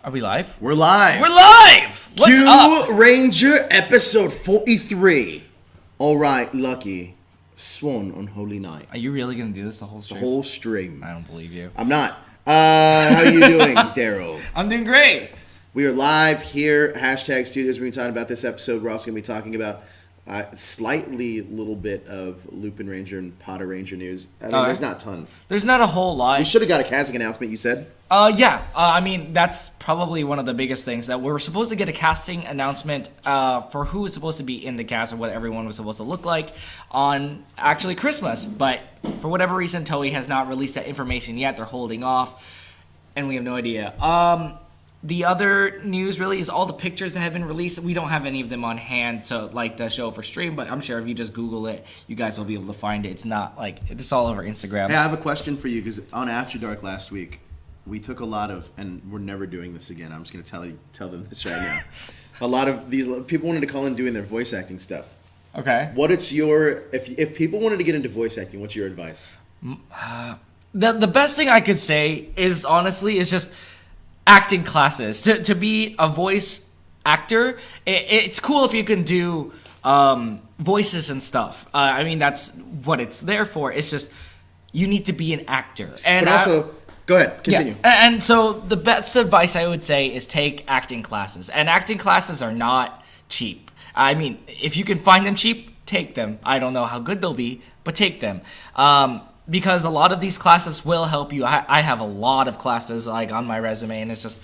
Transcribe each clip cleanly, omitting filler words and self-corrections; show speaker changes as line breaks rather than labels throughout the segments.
Are we live?
We're live.
We're live! What's up?
Kyuranger episode 43. All right, Lucky. Swan on Holy Night.
Are you really going to do this the whole stream?
The whole stream.
I don't believe you.
I'm not. How you doing, Darrel?
I'm doing great.
We are live here. Hashtag Studios. We're going to be talking about this episode. We're also going to be talking about slightly little bit of Lupin Ranger and Potter Ranger news. I mean, there's not tons.
There's not a whole lot.
We should have got a casting announcement, you said?
Yeah. I mean, that's probably one of the biggest things, that we're supposed to get a casting announcement for who is supposed to be in the cast or what everyone was supposed to look like on actually Christmas. But for whatever reason, Toei has not released that information yet. They're holding off, and we have no idea. The other news really is all the pictures that have been released. We don't have any of them on hand to show for stream, but I'm sure if you just Google it, you guys will be able to find it. It's not like it's all over Instagram.
Hey, I have a question for you, because on After Dark last week, we took a lot of, and we're never doing this again. I'm just going to tell them this right now. A lot of these people wanted to call in doing their voice acting stuff.
Okay.
What is your, if people wanted to get into voice acting, what's your advice?
The best thing I could say is honestly is just acting classes. To be a voice actor, it's cool if you can do voices and stuff. I mean, that's what it's there for. It's just you need to be an actor. And
but also, go ahead, continue.
Yeah, and so the best advice I would say is take acting classes. And acting classes are not cheap. I mean, if you can find them cheap, take them. I don't know how good they'll be, but take them. Because a lot of these classes will help you. I have a lot of classes like on my resume, and it's just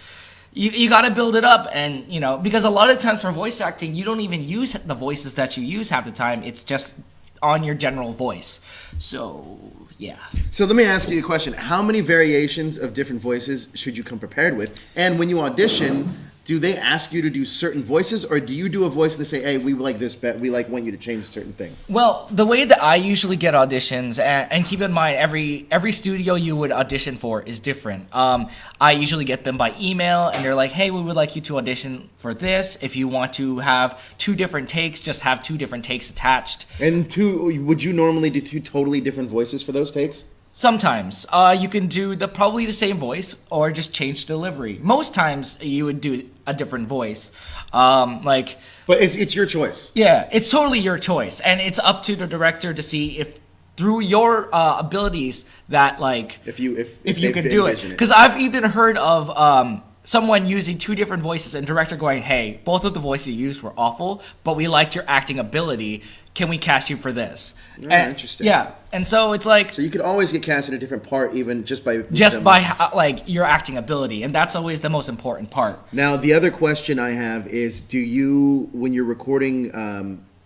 you got to build it up. And because a lot of times for voice acting, you don't even use the voices that you use half the time. It's just on your general voice. So yeah.
So let me ask you a question. How many variations of different voices should you come prepared with? And when you audition, do they ask you to do certain voices, or do you do a voice and they say, hey, we like this, we want you to change certain things?
Well, the way that I usually get auditions, and keep in mind, every studio you would audition for is different. I usually get them by email, and they're like, hey, we would like you to audition for this. If you want to have 2 different takes, just have 2 different takes attached.
And would you normally do 2 totally different voices for those takes?
Sometimes. You can do probably the same voice or just change delivery. Most times you would do a different voice. But
it's your choice.
Yeah, it's totally your choice. And it's up to the director to see if through your abilities that if you can do it. Because I've even heard of someone using 2 different voices and director going, hey, both of the voices you used were awful, but we liked your acting ability. Can we cast you for this?
Interesting.
Yeah, and so it's like... So
you could always get cast in a different part, even just by
your acting ability, and that's always the most important part.
Now, the other question I have is, do you, when you're recording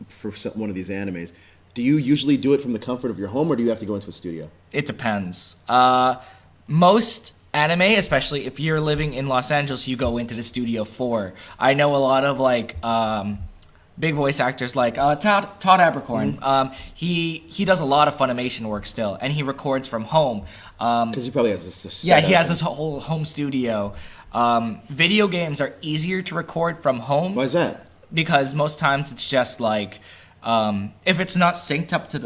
for one of these animes, do you usually do it from the comfort of your home, or do you have to go into a studio?
It depends. Most anime, especially if you're living in Los Angeles, you go into the studio for. I know a lot of big voice actors like Todd Abercorn.
Mm-hmm.
He does a lot of Funimation work still, and he records from home.
Because he probably has this.
Yeah, he has his whole home studio. Video games are easier to record from home.
Why is that?
Because most times it's just if it's not synced up to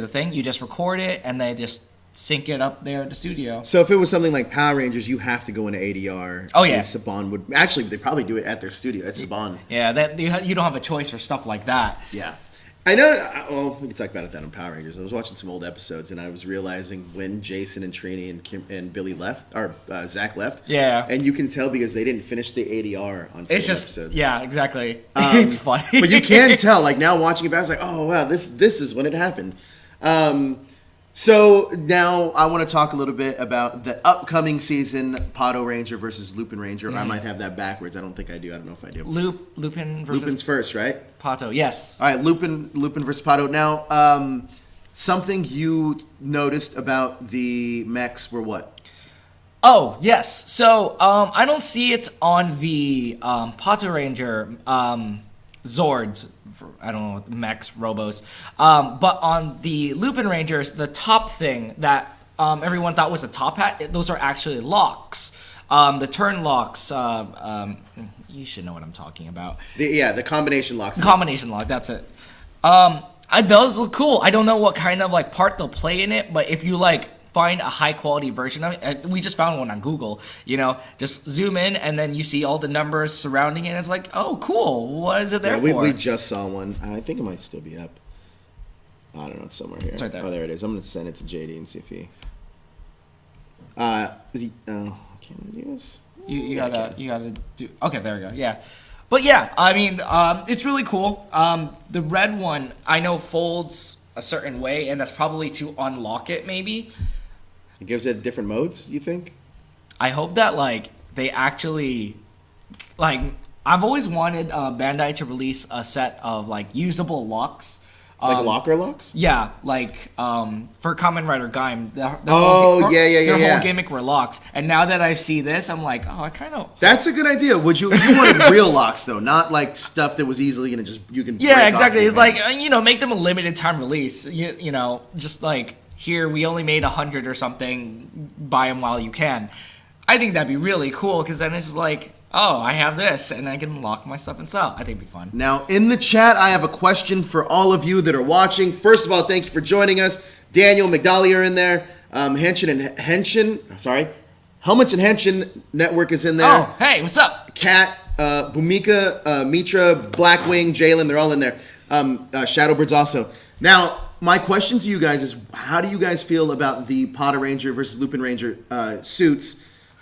the thing, you just record it and they just sync it up there at the studio.
So if it was something like Power Rangers, you have to go into ADR.
Oh yeah.
Saban would actually, they probably do it at their studio at Saban.
Yeah, that you don't have a choice for stuff like that.
Yeah, I know. Well, we can talk about it then on Power Rangers. I was watching some old episodes and I was realizing when Jason and Trini and Kim and Billy left, or Zach left.
Yeah,
and you can tell because they didn't finish the ADR on some episodes.
Yeah, exactly. It's funny,
but you can tell. Like now watching it back, I was like, oh wow, this is when it happened. So now I want to talk a little bit about the upcoming season, Potter Ranger versus Lupin Ranger. Mm-hmm. I might have that backwards. I don't think I do. I don't know if I do.
Lupin versus...
Lupin's first, right?
Pato, yes.
All right, Lupin versus Pato. Now, something you noticed about the mechs were what?
Oh, yes. So, I don't see it on the Potter Ranger Zords. I don't know what mechs, robos. But on the Lupin Rangers, the top thing that everyone thought was a top hat, those are actually locks. The turn locks, you should know what I'm talking about.
The combination locks.
The combination lock, that's it. Those look cool. I don't know what kind of part they'll play in it, but if you find a high quality version of it. We just found one on Google. Just zoom in and then you see all the numbers surrounding it. And it's like, oh, cool. What is it there for?
We just saw one. I think it might still be up. I don't know. It's somewhere here.
It's right there.
Oh, there it is. I'm gonna send it to JD and see if he. Is he? Oh, can I do this?
You gotta do. Okay, there we go. Yeah. But yeah, I mean, it's really cool. The red one I know folds a certain way, and that's probably to unlock it. Maybe
it gives it different modes. You think?
I hope that they actually I've always wanted Bandai to release a set of usable locks.
Locker locks?
Yeah, for Kamen Rider Gaim. Their whole gimmick were locks. And now that I see this, I'm like, oh, I kind of...
That's a good idea. You wanted real locks, though, not stuff that was easily going to you can
Yeah, exactly. It's make them a limited time release. Just here, we only made 100 or something, buy them while you can. I think that'd be really cool, because then it's just oh, I have this, and I can lock my stuff and sell. I think it'd be fun.
Now, in the chat, I have a question for all of you that are watching. First of all, thank you for joining us. Daniel, Migdali are in there. Helmets and Henshin Network is in there.
Oh, hey, what's up?
Kat, Bhumika, Mitra, Blackwing, Jalen, they're all in there. Shadowbird's also. Now, my question to you guys is, how do you guys feel about the Potter Ranger versus Lupin Ranger suits?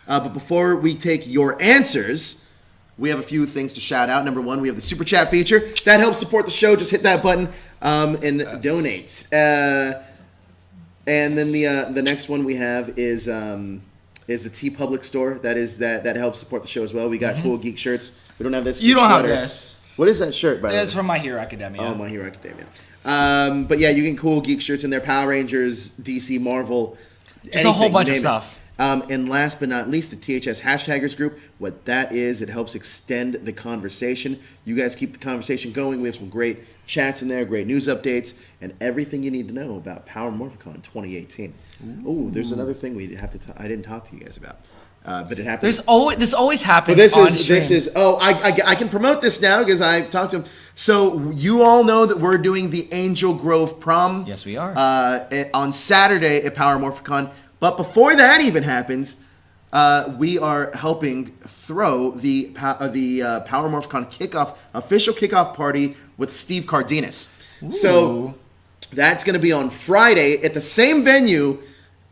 But before we take your answers, we have a few things to shout out. Number one, we have the Super Chat feature. That helps support the show. Just hit that button and donate. And then the next one we have is the T Public store. That helps support the show as well. We got cool geek shirts. We don't have this.
You don't have this.
What is that shirt, by the way?
It's from My Hero Academia.
Oh, My Hero Academia. But yeah, you get cool geek shirts in there. Power Rangers, DC, Marvel.
Just a whole bunch of stuff.
And last but not least, the THS Hashtaggers group. What that is, it helps extend the conversation. You guys keep the conversation going. We have some great chats in there, great news updates, and everything you need to know about Power Morphicon 2018. Oh, there's another thing I didn't talk to you guys about. But it happened.
This always happens
on stream. I can promote this now because I talked to him. So you all know that we're doing the Angel Grove prom.
Yes, we are.
On Saturday at Power Morphicon. But before that even happens, we are helping throw the Power Morphicon official kickoff party with Steve Cardenas. Ooh. So that's going to be on Friday at the same venue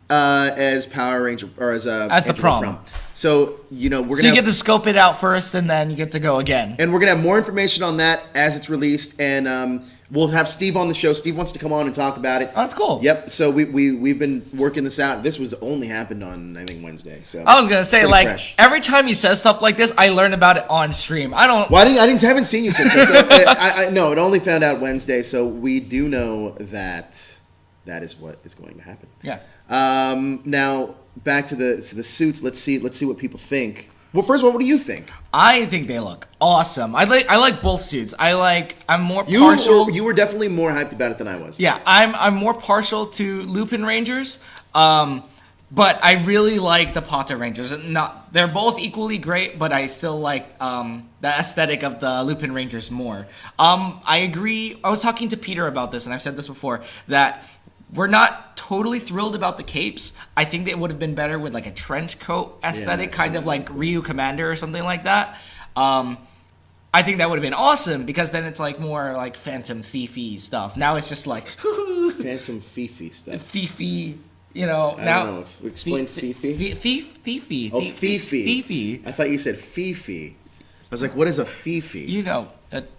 as Power Ranger or as
the prom.
So we're gonna.
So you get to scope it out first, and then you get to go again.
And we're gonna have more information on that as it's released, and we'll have Steve on the show. Steve wants to come on and talk about it.
Oh, that's cool.
Yep. So we've been working this out. This was only happened on I think Wednesday. So
I was gonna say fresh. Every time he says stuff like this, I learn about it on stream. I don't.
Well, I haven't seen you since. No, it only found out Wednesday. So we do know that is what is going to happen.
Yeah.
Now back to the suits. Let's see what people think. Well, first of all, what do you think?
I think they look awesome. I like both suits. I'm more partial.
You were definitely more hyped about it than I was.
Yeah, I'm more partial to Lupin Rangers. But I really like the Potter Rangers. They're both equally great, but I still like the aesthetic of the Lupin Rangers more. I agree. I was talking to Peter about this, and I've said this before, that we're not totally thrilled about the capes. I think they would have been better with a trench coat aesthetic, kind of like Ryu Commander or something like that. I think that would have been awesome because then it's more like Phantom Thiefy stuff. Now it's just
Phantom Fifi stuff.
Thiefy,
I don't know. Explain Fifi.
Fifi.
Oh, Fifi.
Fifi.
I thought you said Fifi. I was like, what is a Fifi?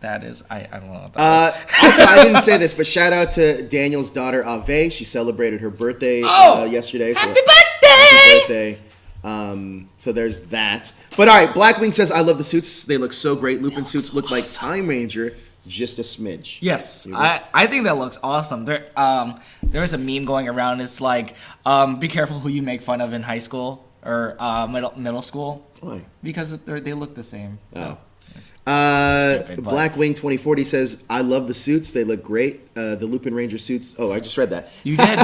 That is, I don't know what that is.
Also, I didn't say this, but shout out to Daniel's daughter, Ave. She celebrated her birthday yesterday.
Happy birthday!
So there's that. But all right, Blackwing says, I love the suits. They look so great. Lupin suits look like Time Ranger, just a smidge.
Yes, I think that looks awesome. There was a meme going around. It's be careful who you make fun of in high school or middle school.
Why?
Because they look the same.
Oh. Blackwing 2040 says, I love the suits. They look great. The Lupin Ranger suits. Oh, I just read that.
You did.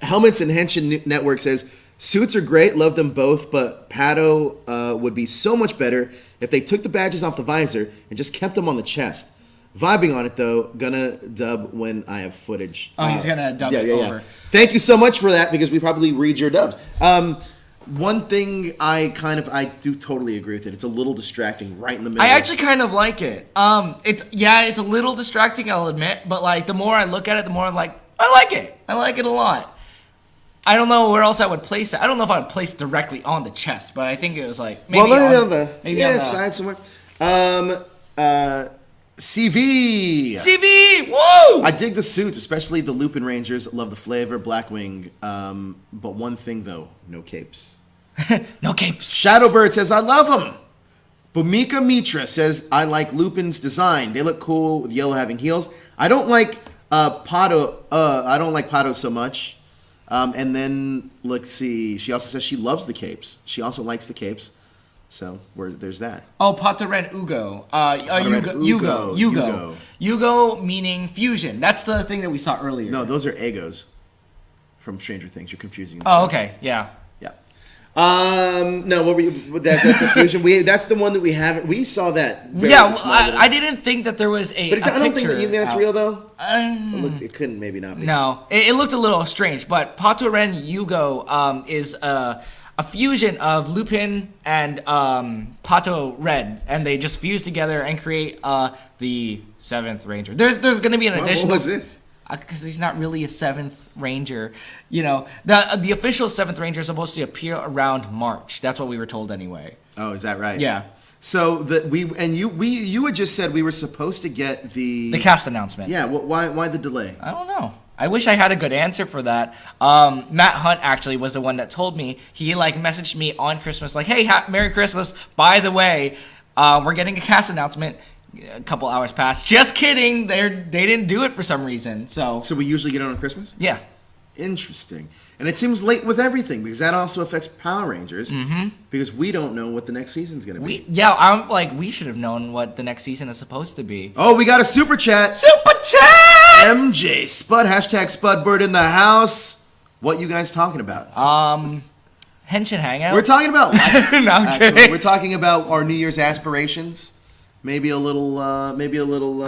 Helmets and Henshin Network says, suits are great. Love them both. But Pato would be so much better if they took the badges off the visor and just kept them on the chest. Vibing on it though. Gonna dub when I have footage.
Oh, he's gonna dub it over.
Thank you so much for that because we probably read your dubs. One thing I do totally agree with it. It's a little distracting right in the middle.
I actually kind of like it. It's a little distracting, I'll admit, but like the more I look at it, the more I'm like, I like it. I like it a lot. I don't know where else I would place it. I don't know if I would place it directly on the chest, but I think it was like maybe on the
side somewhere. CV.
Whoa!
I dig the suits, especially the Lupin Rangers. Love the flavor, Blackwing. But one thing though, no capes.
No capes.
Shadowbird says I love them. Bumika Mitra says I like Lupin's design. They look cool with yellow having heels. I don't like Pato. I don't like Pato so much. And then let's see. She also says she loves the capes. She also likes the capes. So there's that.
Oh, Pataren Ugo. Yugo meaning fusion. That's the thing that we saw earlier.
No, those are Egos from Stranger Things. You're confusing them.
Oh, okay. Yeah.
Yeah. No, that's the fusion. That's the one that we haven't. We saw that.
I didn't think that there was a.
But I don't think that's real though.
It
couldn't maybe not be.
No, it looked a little strange. But Patoren Yugo is a fusion of Lupin and Pato Red, and they just fuse together and create the 7th Ranger. There's going to be an additional.
What was this?
Because he's not really a 7th Ranger. You know, the official 7th Ranger is supposed to appear around March. That's what we were told anyway.
Oh, is that right?
Yeah.
So you had just said we were supposed to get the
cast announcement.
Yeah. Why the delay?
I don't know. I wish I had a good answer for that. Matt Hunt actually was the one that told me. He messaged me on Christmas like, "Hey, Merry Christmas. By the way, we're getting a cast announcement." A couple hours passed. Just kidding. They didn't do it for some reason. So
we usually get it on Christmas?
Yeah.
Interesting. And it seems late with everything because that also affects Power Rangers because we don't know what the next season's going to be.
I'm like, we should have known what the next season is supposed to be.
Oh, we got a super chat.
Super chat!
MJ Spud, hashtag Spudbird in the house. What you guys talking about?
Henshin Hangout?
We're talking about life.
No, I'm kidding.
We're talking about our New Year's aspirations. Maybe a little.
I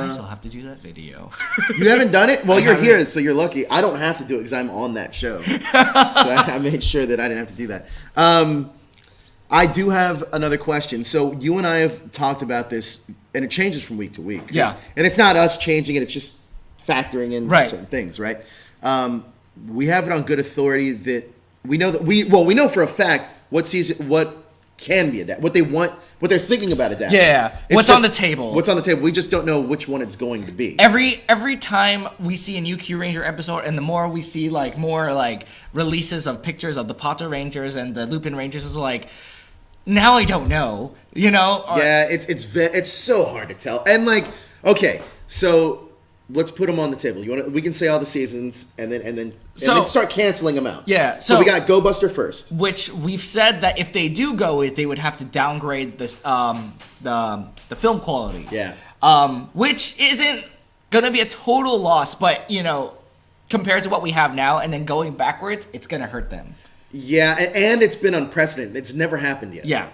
still have to do that video.
You haven't done it? Well, you're here, so you're lucky. I don't have to do it because I'm on that show. So I made sure that I didn't have to do that. I do have another question. So you and I have talked about this, and it changes from week to week.
Yeah.
And it's not us changing it; it's just factoring in certain things, right? We have it on good authority that we know that we know for a fact what can be adapted, what they want. What they're thinking about adapting.
Yeah. What's on the table.
What's on the table. We just don't know which one it's going to be.
Every time we see a new Kyuranger episode, and the more we see more releases of pictures of the Pato Rangers and the Lupin Rangers, is like, now I don't know. You know?
Yeah, it's so hard to tell. And okay, so let's put them on the table. We can say all the seasons and then start canceling them out.
Yeah.
So we got Go Buster first,
which we've said that if they do go with, they would have to downgrade this the film quality.
Yeah.
Which isn't gonna be a total loss, but compared to what we have now, and then going backwards, it's gonna hurt them.
Yeah, and it's been unprecedented. It's never happened yet.
Yeah.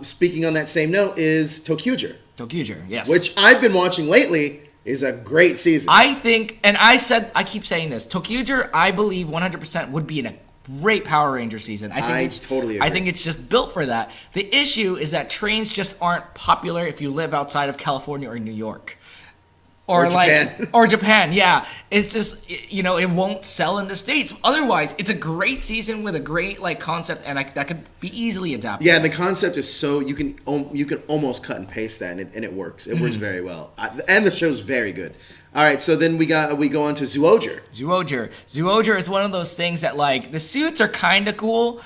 Speaking on that same note is Tokyuger.
Tokyuger, yes.
Which I've been watching lately. Is a great season.
I think, and I keep saying this, Tokyuger, I believe 100% would be in a great Power Ranger season. I
totally agree.
I think it's just built for that. The issue is that trains just aren't popular if you live outside of California or New York. Or
Japan.
Or Japan, yeah. It's just, it won't sell in the States. Otherwise, it's a great season with a great concept, and that could be easily adapted.
Yeah, the concept is so you can almost cut and paste that, and it works. It works very well, and the show's very good. All right, so then we go on to Zyuohger.
Zyuohger is one of those things that the suits are kind of cool.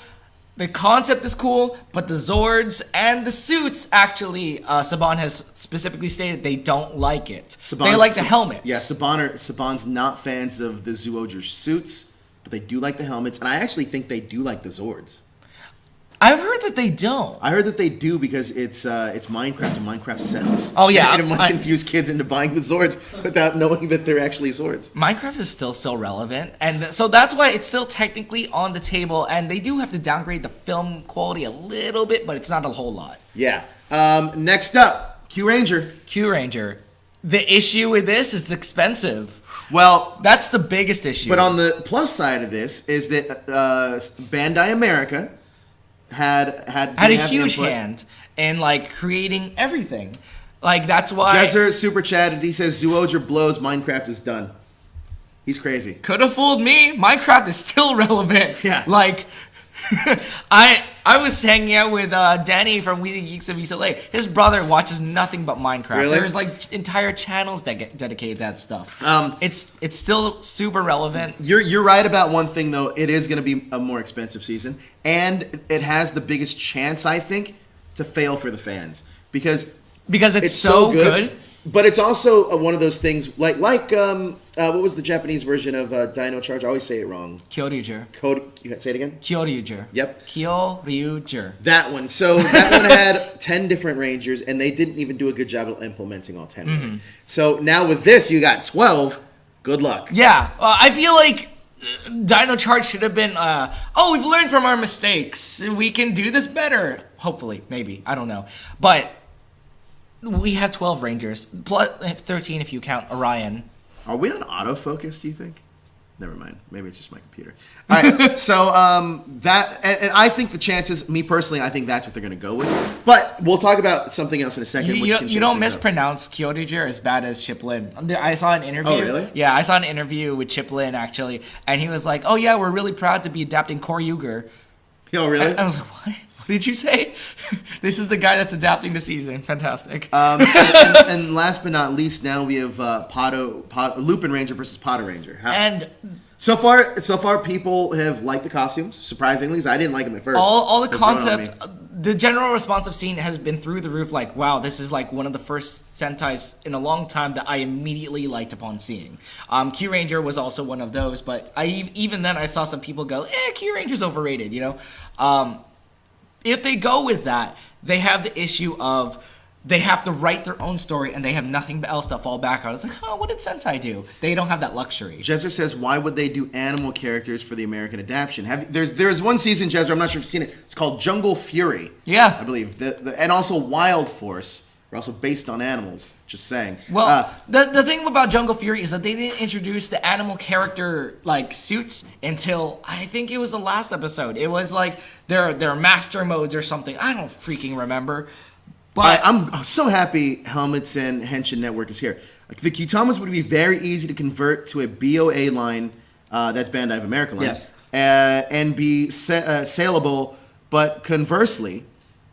The concept is cool, but the Zords and the suits, actually, Saban has specifically stated they don't like it. They like the helmets.
Yeah, Saban's not fans of the Zyuohger suits, but they do like the helmets, and I actually think they do like the Zords.
I've heard that they don't.
I heard that they do because it's Minecraft and Minecraft sells.
Oh yeah,
and it might confuse kids into buying the Zords without knowing that they're actually Zords.
Minecraft is still so relevant, and so that's why it's still technically on the table. And they do have to downgrade the film quality a little bit, but it's not a whole lot.
Yeah. Next up, Kyuranger.
Kyuranger. The issue with this is expensive.
Well,
That's the biggest issue.
but on the plus side of this is that Bandai America had
a huge hand in like creating everything. Like that's why
Jezzer super chatted. He says Zyuohger blows. Minecraft is done. He's crazy.
could have fooled me. Minecraft is still relevant.
Yeah.
Like I was hanging out with Danny from We the Geeks of East LA. His brother watches nothing but Minecraft.
Really?
There's like entire channels that get dedicated to that stuff. It's still super relevant.
You're right about one thing though. It is going to be a more expensive season, and it has the biggest chance, I think, to fail for the fans because
it's so good.
But it's also one of those things like what was the Japanese version of Dino Charge? I always say it wrong.
Kyurangers.
Say it again.
Kyurangers.
Yep.
Kyurangers.
That one. So that one had 10 different Rangers, and they didn't even do a good job of implementing all 10 of them. So now with this, you got 12. Good luck.
Yeah, I feel like Dino Charge should have been, we've learned from our mistakes. We can do this better. Hopefully, maybe. I don't know. But we have 12 Rangers, plus 13 if you count Orion.
Are we on autofocus, do you think? Never mind. Maybe it's just my computer. All right. So that, and I think the chances, me personally, I think that's what they're going to go with. But we'll talk about something else in a second.
You don't mispronounce Kyuranger as bad as Chip Lin. I saw an interview.
Oh, really?
Yeah, I saw an interview with Chip Lin, actually. And he was like, oh, yeah, we're really proud to be adapting Kyuranger.
Oh, really?
And I was like, what? What did you say? This is the guy that's adapting the season. Fantastic.
And last but not least, now we have Lupin Ranger versus Potter Ranger. So far, people have liked the costumes. Surprisingly, 'cause I didn't like them at first.
All the concept, the general response I've seen has been through the roof. Like, wow, this is like one of the first Sentai's in a long time that I immediately liked upon seeing. Kyuranger was also one of those, but even then I saw some people go, Kyuranger's overrated. You know, if they go with that, they have the issue of they have to write their own story and they have nothing else to fall back on. It's like, what did Sentai do? They don't have that luxury.
Jezzer says, why would they do animal characters for the American adaptation? There's one season, Jezzer, I'm not sure if you've seen it. It's called Jungle Fury.
Yeah.
I believe. And also Wild Force are also based on animals. Just saying.
Well, the thing about Jungle Fury is that they didn't introduce the animal character like suits until I think it was the last episode. It was like their master modes or something. I don't freaking remember. But
I'm so happy Helmets and Henshin Network is here. The Kyutamas would be very easy to convert to a BOA line, that's Bandai of America line,
yes,
and be saleable, but conversely,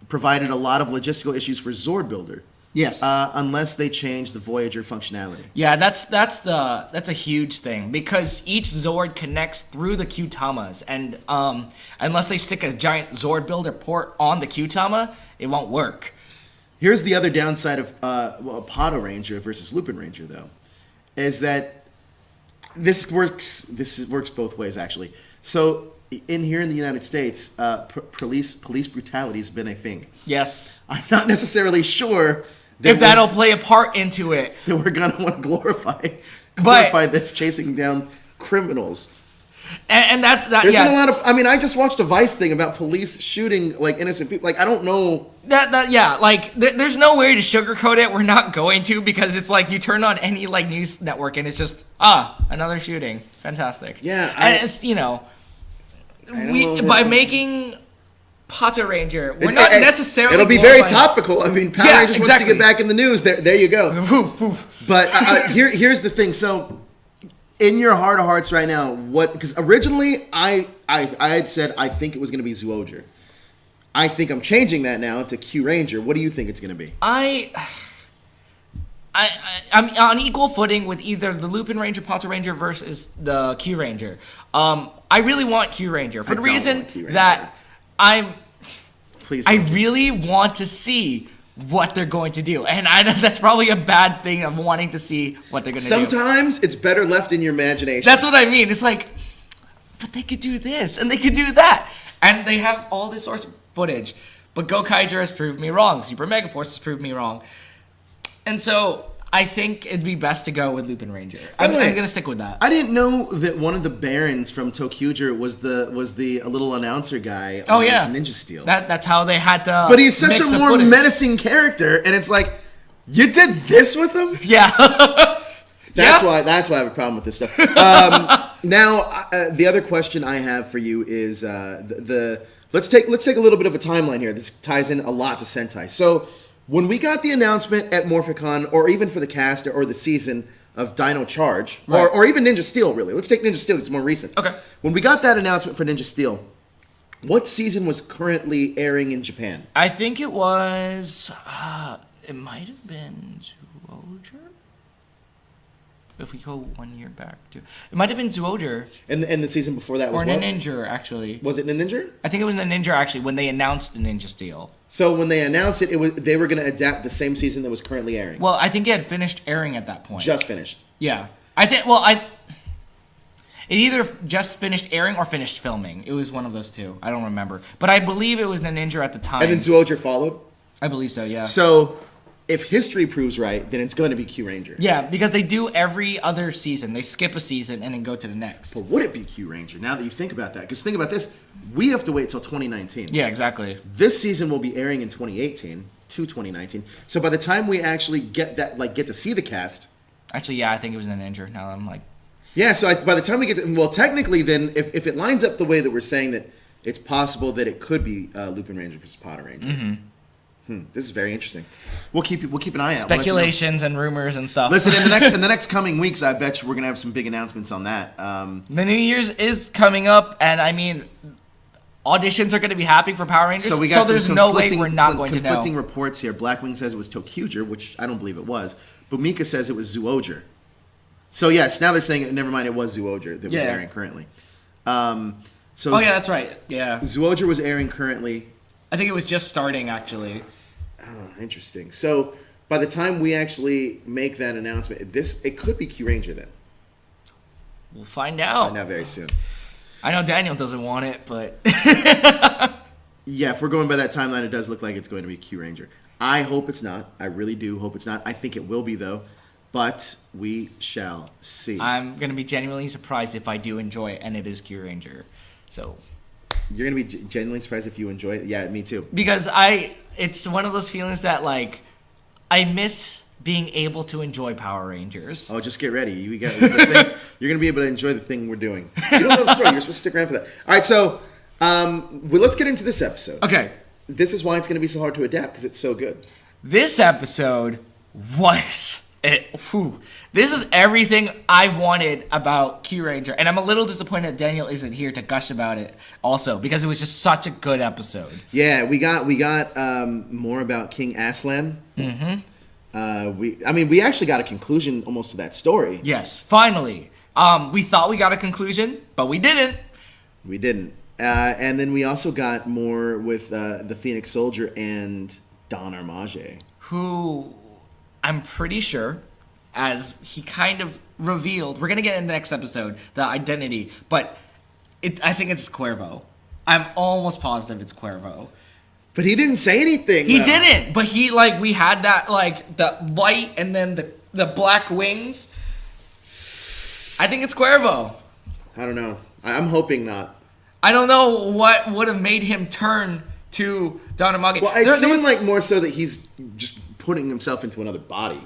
provided a lot of logistical issues for Zord Builder.
Yes.
Unless they change the Voyager functionality.
Yeah, that's a huge thing because each Zord connects through the Kyutamas, and unless they stick a giant Zord Builder port on the Kyutama, it won't work.
Here's the other downside of Potter Ranger versus Lupin Ranger, though, is that this works both ways, actually. So in the United States, police brutality has been a thing.
Yes.
I'm not necessarily sure
if that'll play a part into it.
That we're gonna want to glorify this chasing down criminals.
And that's that.
There's been a lot of. I mean, I just watched a Vice thing about police shooting like innocent people. Like I don't know.
There's no way to sugarcoat it. We're not going to because it's like you turn on any like news network and it's just another shooting. Fantastic.
Yeah,
and it's by making Potter Ranger, we're not necessarily.
It'll be very topical. I mean, Power Rangers wants to get back in the news. There you go. But here's the thing. So, in your heart of hearts right now, because originally I had said I think it was going to be Zyuohger. I think I'm changing that now to Kyuranger. What do you think it's going to be?
I'm on equal footing with either the Lupin Ranger, Potter Ranger versus the Kyuranger. I really want Kyuranger for the reason that I really want to see what they're going to do. And I know that's probably a bad thing of wanting to see what they're going to do.
Sometimes it's better left in your imagination.
That's what I mean. It's like, but they could do this and they could do that. And they have all this source footage. But Gokaiger has proved me wrong. Super Megaforce has proved me wrong. And so I think it'd be best to go with Lupin Ranger. I'm going to stick with that.
I didn't know that one of the Barons from Tokyuger was the little announcer guy
on
Ninja Steel.
That's how they had to.
But he's such a more menacing character, and it's like You did this with them?
Yeah.
That's why I have a problem with this stuff. Now, the other question I have for you is let's take a little bit of a timeline here. This ties in a lot to Sentai. So, when we got the announcement at Morphicon, or even for the cast or the season of Dino Charge,
right.
or even Ninja Steel, really. Let's take Ninja Steel, it's more recent.
Okay.
When we got that announcement for Ninja Steel, what season was currently airing in Japan?
I think it was... it might have been Zyuohger? If we go 1 year back to... It might have been Zyuohger.
And the season before that was
or
what?
Ninja, actually.
Was it Ninja?
I think it was Ninja, actually, when they announced the Ninja Steel.
So when they announced it, they were going to adapt the same season that was currently airing.
Well, I think it had finished airing at that point.
Just finished.
Yeah. It either just finished airing or finished filming. It was one of those two. I don't remember. But I believe it was Ninja at the time.
And then Zyuohger followed?
I believe so, yeah.
So... if history proves right, then it's going to be Kyuranger.
Yeah, because they do every other season. They skip a season and then go to the next.
But would it be Kyuranger now that you think about that? Because think about this. We have to wait till 2019.
Yeah, exactly.
This season will be airing in 2018 to 2019. So by the time we actually get to see the cast...
Actually, yeah, I think it was Ninja. Now I'm like...
Yeah, so by the time we get to... Well, technically then, if it lines up the way that we're saying that it's possible that it could be Lupin Ranger versus Potter Ranger. Mm-hmm. This is very interesting. We'll keep an eye out.
Speculations and rumors and stuff.
Listen, in the next coming weeks, I bet you we're gonna have some big announcements on that.
The New Year's is coming up, and I mean, auditions are going to be happening for Power Rangers.
So we got
there's no way we're not going to know.
Conflicting reports here. Blackwing says it was Tokyuger, which I don't believe it was. But Mika says it was Zyuohger. So yes, now they're saying never mind, it was Zyuohger that was airing currently. Oh
yeah, that's right. Yeah,
Zyuohger was airing currently.
I think it was just starting actually.
Oh, interesting. So by the time we actually make that announcement, it could be Kyuranger then.
We'll find out.
Find out very soon.
I know Daniel doesn't want it, but
yeah, if we're going by that timeline, it does look like it's going to be Kyuranger. I hope it's not. I really do hope it's not. I think it will be though, but we shall see.
I'm gonna be genuinely surprised if I do enjoy it, and it is Kyuranger. So.
You're going to be genuinely surprised if you enjoy it? Yeah, me too.
Because it's one of those feelings that, like, I miss being able to enjoy Power Rangers.
Oh, just get ready. You're going to be able to enjoy the thing we're doing. You don't know the story. You're supposed to stick around for that. All right, so let's get into this episode.
Okay.
This is why it's going to be so hard to adapt, because it's so good.
This episode was... This is everything I've wanted about Kyuranger, and I'm a little disappointed that Daniel isn't here to gush about it also, because it was just such a good episode.
Yeah, we got more about King Aslan. Mm-hmm. We actually got a conclusion almost to that story.
Yes, finally. We thought we got a conclusion, but we didn't.
We didn't. And then we also got more with the Phoenix Soldier and Don Armage,
who I'm pretty sure, as he kind of revealed, we're going to get in the next episode, the identity, but I think it's Cuervo. I'm almost positive it's Cuervo.
But he didn't say anything.
He didn't, but we had that, like, the light and then the black wings. I think it's Cuervo.
I don't know. I'm hoping not.
I don't know what would have made him turn to Don Armage.
Well, it seemed like more so that he's just putting himself into another body.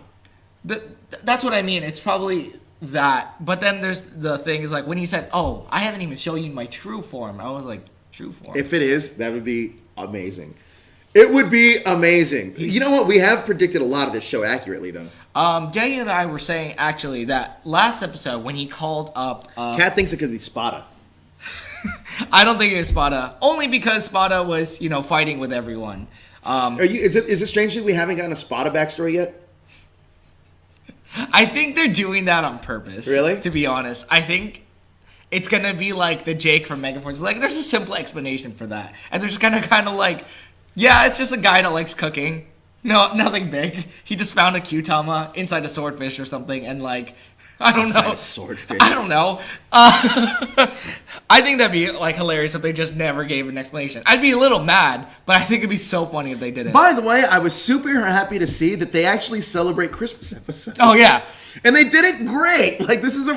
That's what I mean. It's probably that. But then there's the thing is, like, when he said, "Oh, I haven't even shown you my true form," I was like, "True form."
If it is, that would be amazing. It would be amazing. You know what? We have predicted a lot of this show accurately, though.
Daniel and I were saying actually that last episode when he called up.
Kat thinks it could be Spada.
I don't think it's Spada, only because Spada was, fighting with everyone.
Is it strange that we haven't gotten a Spada backstory yet?
I think they're doing that on purpose.
Really?
To be honest, I think it's gonna be like the Jake from Megaforce. Like, there's a simple explanation for that, and they're just kind of like, yeah, it's just a guy that likes cooking. No, nothing big. He just found a Kyutama inside a swordfish or something, and like, I don't know.
A swordfish.
I don't know. I think that'd be like hilarious if they just never gave an explanation. I'd be a little mad, but I think it'd be so funny if they did it.
By the way, I was super happy to see that they actually celebrate Christmas episodes.
Oh yeah,
and they did it great. Like, this is a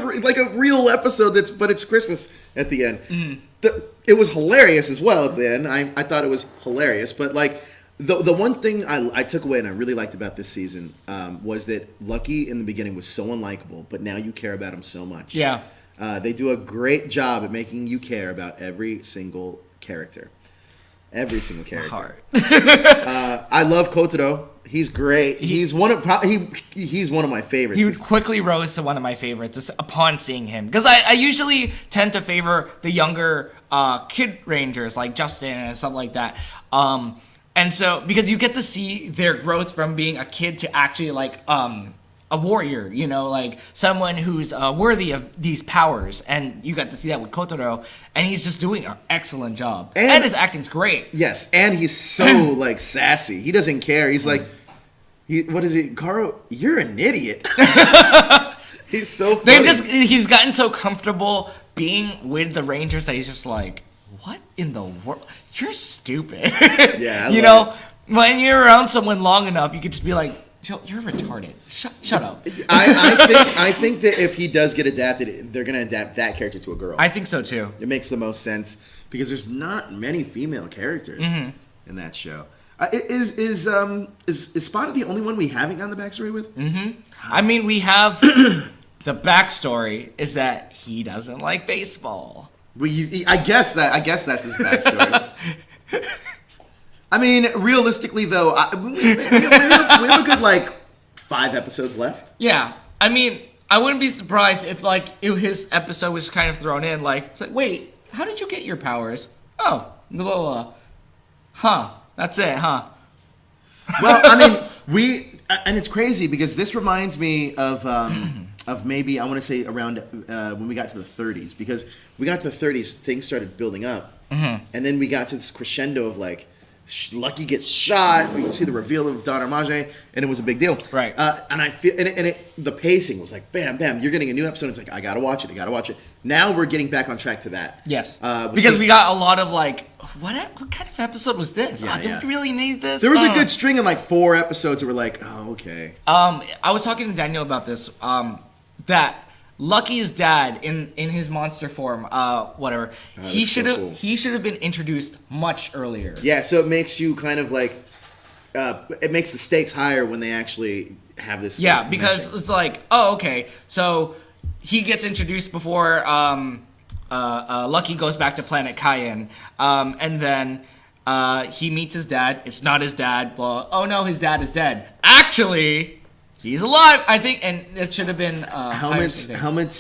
real episode but it's Christmas at the end. Mm-hmm. It was hilarious as well at the end. I thought it was hilarious, but like, The one thing I took away and I really liked about this season was that Lucky in the beginning was so unlikable, but now you care about him so much.
Yeah.
They do a great job at making you care about every single character. Every single character. I love Kotaro. He's great. He's one of my favorites.
He quickly rose to one of my favorites upon seeing him. Because I usually tend to favor the younger kid rangers like Justin and stuff like that. And so, because you get to see their growth from being a kid to actually like a warrior, you know, like someone who's worthy of these powers. And you got to see that with Kotaro, and he's just doing an excellent job. And his acting's great.
Yes, and he's so like sassy. He doesn't care. He's like, what is it, Karo? You're an idiot. He's so funny.
He's gotten so comfortable being with the Rangers that he's just like, what in the world? You're stupid.
Yeah,
you know, when you're around someone long enough, you could just be like, you're retarded. Shut up.
I think that if he does get adapted, they're going to adapt that character to a girl.
I think so too.
It makes the most sense because there's not many female characters in that show. Is Spotted the only one we haven't gotten the backstory with?
Mm-hmm. I mean, we have the backstory is that he doesn't like baseball.
I guess that's his backstory. I mean, realistically, though, we have a good, like, 5 episodes left.
Yeah. I mean, I wouldn't be surprised if, like, his episode was kind of thrown in. Like, it's like, wait, how did you get your powers? Oh, blah, blah, blah. Huh. That's it, huh?
Well, I mean, and it's crazy because this reminds me of maybe, I want to say, around when we got to the 30s. Because we got to the 30s, things started building up. Mm-hmm. And then we got to this crescendo of, like, Lucky gets shot. We see the reveal of Don Armage, and it was a big deal.
Right.
And I feel, the pacing was like, bam, bam. You're getting a new episode. It's like, I gotta watch it. Now we're getting back on track to that.
Yes. Because we got a lot of like, what kind of episode was this?
Yeah,
Did we really need this?
There was a good string of like 4 episodes that were like, oh, okay.
I was talking to Daniel about this. That Lucky's dad in his monster form, whatever. He should have been introduced much earlier.
Yeah, so it makes you kind of like it makes the stakes higher when they actually have this.
Yeah, because it's like, oh, okay, so he gets introduced before Lucky goes back to Planet Cayenne, and then he meets his dad. It's not his dad. Blah. Oh no, his dad is dead. Actually, he's alive, I think, and it should have been...
Helmets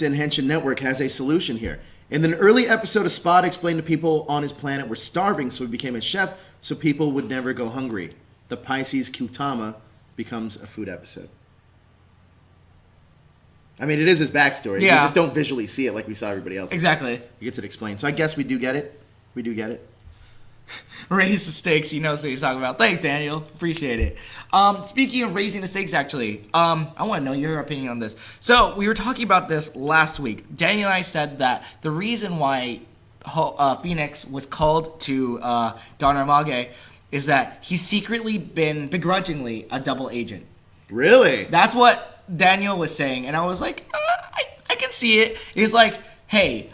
and Henshin Network has a solution here. In an early episode, a Spot explained to people on his planet were starving, so he became a chef, so people would never go hungry. The Pisces Kyutama becomes a food episode. I mean, it is his backstory.
Yeah.
You just don't visually see it like we saw everybody else.
Exactly.
He gets it explained. So I guess we do get it. We do get it.
Raise the stakes. He knows what he's talking about. Thanks, Daniel. Appreciate it. Speaking of raising the stakes, actually, I want to know your opinion on this. So we were talking about this last week. Daniel and I said that the reason why Phoenix was called to Don Armage is that he's secretly been begrudgingly a double agent.
Really?
That's what Daniel was saying, and I was like, I can see it. He's like, hey,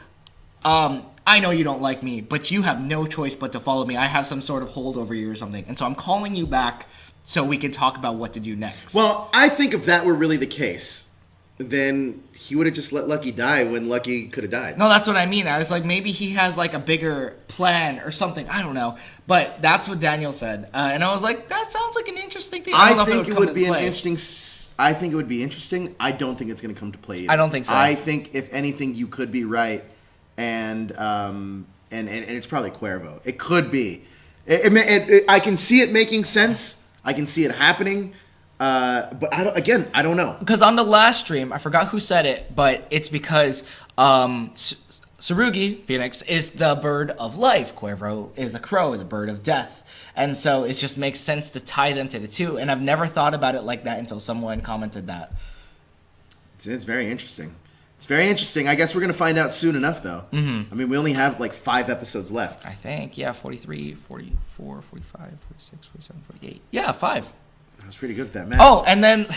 I know you don't like me, but you have no choice but to follow me. I have some sort of hold over you or something. And so I'm calling you back so we can talk about what to do next.
Well, I think if that were really the case, then he would have just let Lucky die when Lucky could have died.
No, that's what I mean. I was like, maybe he has like a bigger plan or something. I don't know. But that's what Daniel said. And I was like, that sounds like an interesting thing.
I think it would be an interesting... I think it would be interesting. I don't think it's going to come to play either.
I don't think so.
I think, if anything, you could be right. And it's probably Cuervo. It could be. I can see it making sense. I can see it happening. But I don't know.
Because on the last stream, I forgot who said it, but it's because Tsurugi, Phoenix, is the bird of life. Cuervo is a crow, the bird of death. And so it just makes sense to tie them to the two. And I've never thought about it like that until someone commented that.
It's very interesting. It's very interesting. I guess we're going to find out soon enough, though. Mm-hmm. I mean, we only have like 5 episodes left.
I think, yeah, 43, 44, 45, 46, 47, 48. Yeah, 5.
I was pretty good at that math.
Oh, and then...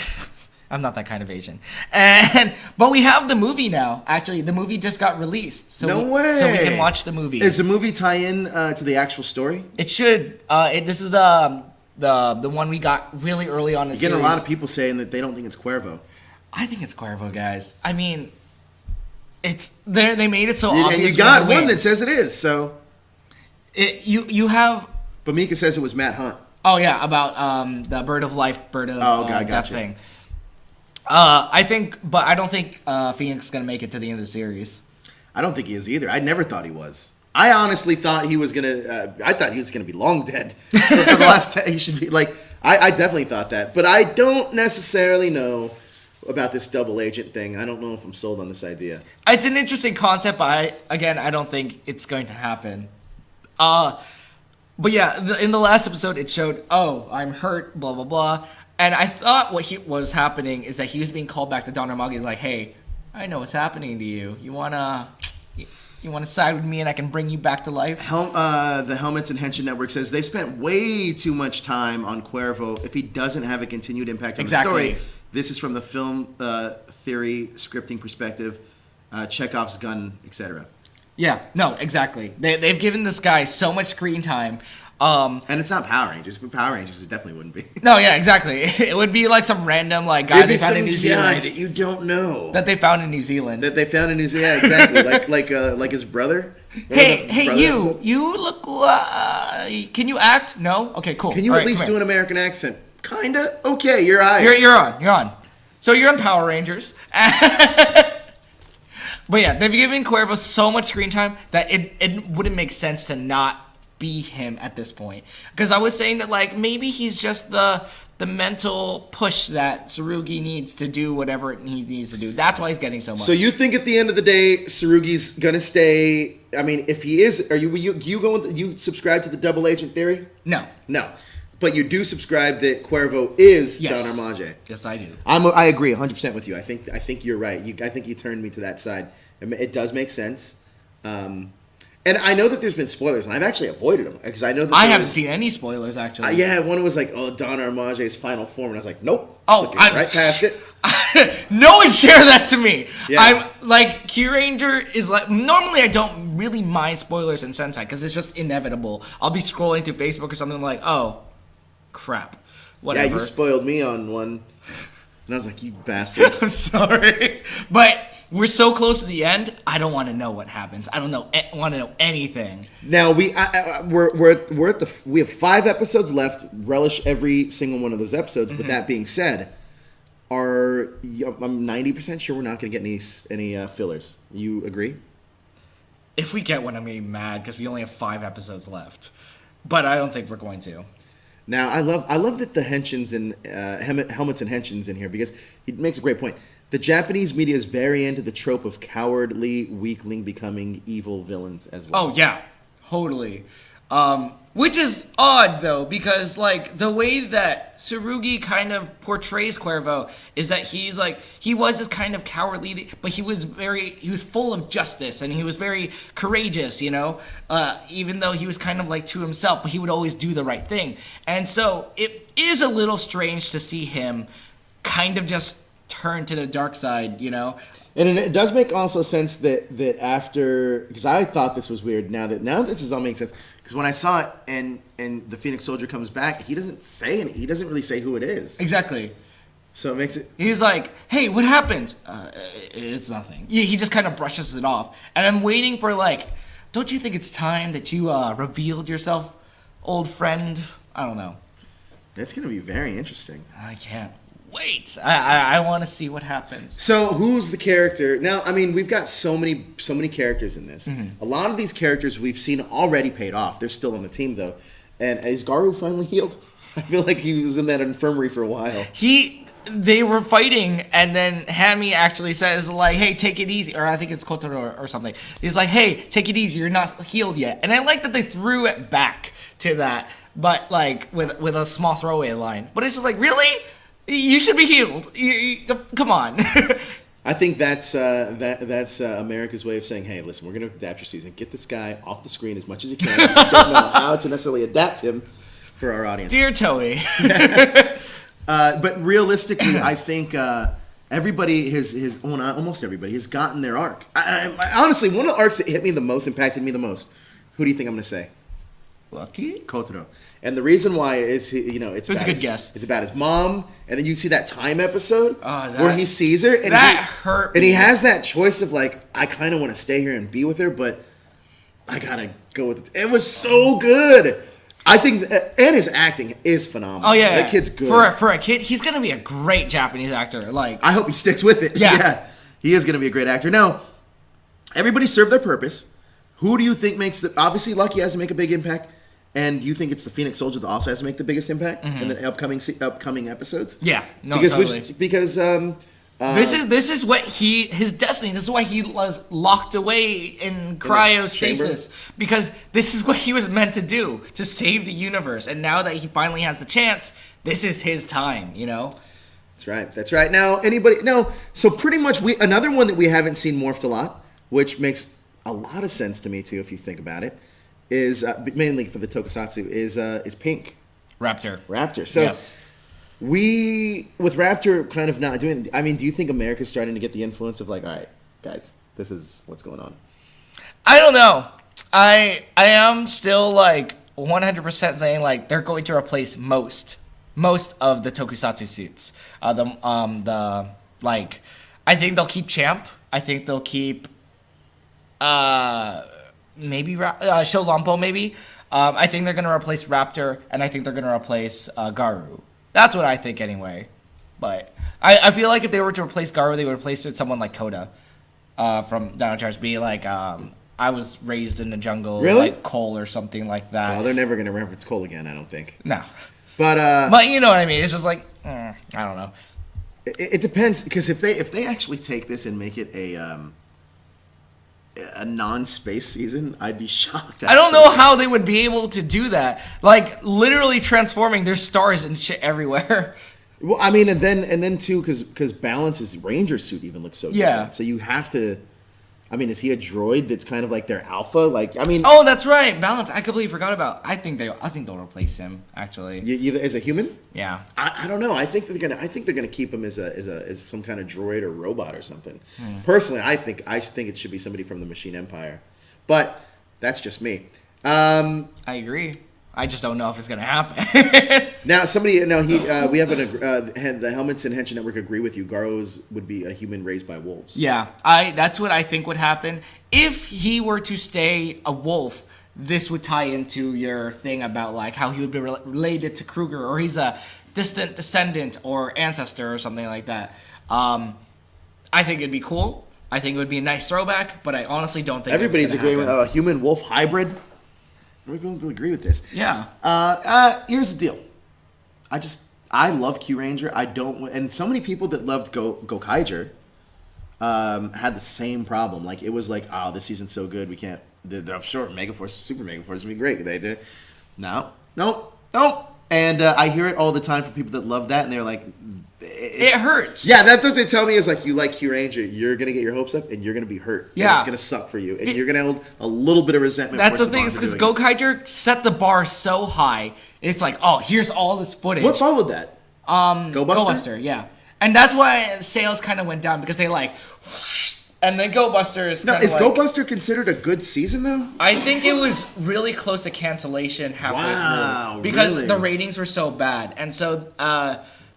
I'm not that kind of Asian. But we have the movie now. Actually, the movie just got released. So
no way!
So we can watch the movie.
Is the movie tie in to the actual story?
It should. This is the the one we got really early on in the
You're getting
series.
a lot of people saying that they don't think it's Cuervo.
I think it's Cuervo, guys. I mean, it's they made it so
And
obvious.
you got
when he
one that
wins.
says it is. So,
you have.
but Mika says it was Matt Hunt.
Oh yeah, about the bird of life, bird of death
gotcha.
thing. I think, but I don't think Phoenix is gonna make it to the end of the series.
I don't think he is either. I never thought he was. I honestly thought he was gonna. I thought he was gonna be long dead for the last. He should be like. I definitely thought that, but I don't necessarily know about this double agent thing. I don't know if I'm sold on this idea.
It's an interesting concept, but I don't think it's going to happen. But yeah, in the last episode, it showed, oh, I'm hurt, blah blah blah, and I thought what was happening is that he was being called back to Don Armage, like, hey, I know what's happening to you. You wanna side with me, and I can bring you back to life.
The Helmets and Henshin Network says they've spent way too much time on Cuervo if he doesn't have a continued impact on the story. This is from the film theory scripting perspective, Chekhov's gun, etc.
Yeah, no, exactly. They've given this guy so much screen time.
And it's not Power Rangers. For Power Rangers, it definitely wouldn't be.
No, yeah, exactly. It would be like some random guy they found in New Zealand
that you don't know.
That they found in New Zealand.
Yeah, exactly. like his brother.
Hey, you look. Can you act? No. Okay, cool.
Can you at least do an American accent? Kinda. Okay, you're hired.
You're on. So you're on Power Rangers. But yeah, they've given Cuervo so much screen time that it wouldn't make sense to not be him at this point. Because I was saying that maybe he's just the mental push that Tsurugi needs to do whatever he needs to do. That's why he's getting so much.
So you think at the end of the day, Tsurugi's gonna stay? I mean, if he is, are you subscribe to the double agent theory?
No.
But you do subscribe that Cuervo is
Yes.
Don Armage.
Yes, I do.
I agree 100% with you. I think you're right. I think you turned me to that side. It does make sense. And I know that there's been spoilers, and I've actually avoided them because I know that
I haven't seen any spoilers actually.
Yeah, one was like, "Oh, Don Armage's final form," and I was like, "Nope."
Oh, I'm
right past it.
No one share that to me.
Yeah.
I'm like Kyuranger is like normally I don't really mind spoilers in Sentai because it's just inevitable. I'll be scrolling through Facebook or something like, oh, crap, whatever.
Yeah, you spoiled me on one, and I was like, "You bastard."
I'm sorry, but we're so close to the end. I don't want to know what happens. I don't want to know anything.
Now we have 5 episodes left. Relish every single one of those episodes. Mm-hmm. But that being said, I'm 90% sure we're not going to get any fillers. You agree?
If we get one, I'm going to be mad because we only have 5 episodes left. But I don't think we're going to.
Now I love that the Henshins and Helmets and Henshins in here because he makes a great point. The Japanese media is very into the trope of cowardly weakling becoming evil villains as well.
Oh, yeah. Totally. Which is odd, though, because, the way that Tsurugi kind of portrays Cuervo is that he was this kind of cowardly, but he was full of justice, and he was very courageous, even though he was kind of to himself, but he would always do the right thing. And so it is a little strange to see him kind of just turn to the dark side,
And it does make also sense that after, because I thought this was weird. Now this is all making sense. Because when I saw it and the Phoenix Soldier comes back, he doesn't really say who it is.
Exactly.
So it makes it.
He's like, "Hey, what happened?" It's nothing. He just kind of brushes it off. And I'm waiting for don't you think it's time that you revealed yourself, old friend? I don't know.
That's gonna be very interesting.
I can't wait. I want to see what happens.
So who's the character? Now, I mean, we've got so many characters in this. Mm-hmm. A lot of these characters we've seen already paid off. They're still on the team, though. And is Garu finally healed? I feel like he was in that infirmary for a while.
They were fighting, and then Hami actually says, "Hey, take it easy." Or I think it's Kotaro or something. He's like, "Hey, take it easy. You're not healed yet." And I like that they threw it back to that, but with a small throwaway line. But it's just really? You should be healed. Come on.
I think that's America's way of saying, hey, listen, we're going to adapt your season. Get this guy off the screen as much as you can. We don't know how to necessarily adapt him for our audience.
Dear Toei.
But realistically, I think everybody almost everybody has gotten their arc. I honestly, one of the arcs that hit me the most, impacted me the most, who do you think I'm going to say?
Lucky?
Kotaro. And the reason why is, it's
a good guess.
It's about his mom, and then you see that time episode
Oh,
where he sees her, and
hurt me.
And he has that choice of like, I kind of want to stay here and be with her, but I gotta go with it. It was so good. I think, and his acting is phenomenal.
Oh yeah,
that kid's good.
For a kid, he's gonna be a great Japanese actor. Like,
I hope he sticks with it.
Yeah.
He is gonna be a great actor. Now, everybody served their purpose. Who do you think makes obviously Lucky has to make a big impact, and do you think it's the Phoenix Soldier that also has to make the biggest impact in the upcoming episodes?
Yeah, no,
because
totally. This is what his destiny. This is why he was locked away in cryostasis, because this is what he was meant to do, to save the universe. And now that he finally has the chance, this is his time.
That's right. Now, so pretty much another one that we haven't seen morphed a lot, which makes a lot of sense to me too, if you think about it, is mainly for the Tokusatsu is Pink Raptor. So
yes.
With Raptor kind of not doing. I mean, do you think America's starting to get the influence of like, all right, guys, this is what's going on?
I don't know. I am still like 100% saying like they're going to replace most of the Tokusatsu suits. I think they'll keep Champ. I think they'll keep maybe Sho Lampo maybe. I think they're going to replace Raptor, and I think they're going to replace Garu. That's what I think anyway. But I feel like if they were to replace Garu, they would replace it with someone like Koda from Dino Charge. Be like, I was raised in the jungle,
really?
Like Cole or something like that.
Well, they're never going to reference Cole again, I don't think.
No.
But
you know what I mean. It's just like, I don't know.
It depends, because if they actually take this and make it a non-space season, I'd be shocked. Actually.
I don't know how they would be able to do that. Like literally transforming. There's stars and shit everywhere.
Well, I mean, and then too, because Balance's Ranger suit even looks so good.
Yeah.
So you have to. I mean, is he a droid that's kind of like their alpha? Like, I mean.
Oh, that's right, Balance. I completely forgot about. I think they'll replace him actually.
As a human?
Yeah.
I don't know. I think they're gonna keep him as some kind of droid or robot or something. Personally, I think it should be somebody from the Machine Empire, but that's just me.
I agree. I just don't know if it's gonna happen.
Now, we have the Helmets and Henshin Network agree with you. Garo's would be a human raised by wolves.
Yeah, that's what I think would happen. If he were to stay a wolf, this would tie into your thing about like how he would be related to Kruger, or he's a distant descendant or ancestor or something like that. I think it'd be cool. I think it would be a nice throwback, but I honestly don't think
everybody's agreeing with a human wolf hybrid. We're going to agree with this.
Yeah.
Here's the deal. I love Kyuranger. And so many people that loved Gokaiger had the same problem. Like, it was like, oh, this season's so good, we can't. I'm sure Megaforce, Super Megaforce would be great. They did. No. And I hear it all the time from people that love that, and they're like,
it hurts.
Yeah, that's what they tell me is like, you like Kyuranger, you're gonna get your hopes up, and you're gonna be hurt.
Yeah,
and it's gonna suck for you, and you're gonna hold a little bit of resentment.
That's the thing, is because Gokaiger set the bar so high. It's like, oh, here's all this footage.
What followed that?
Go Buster, yeah, and that's why sales kind of went down, because they like, and then Go Buster is.
Now, is Go Buster considered a good season though?
I think it was really close to cancellation halfway through, because the ratings were so bad, and so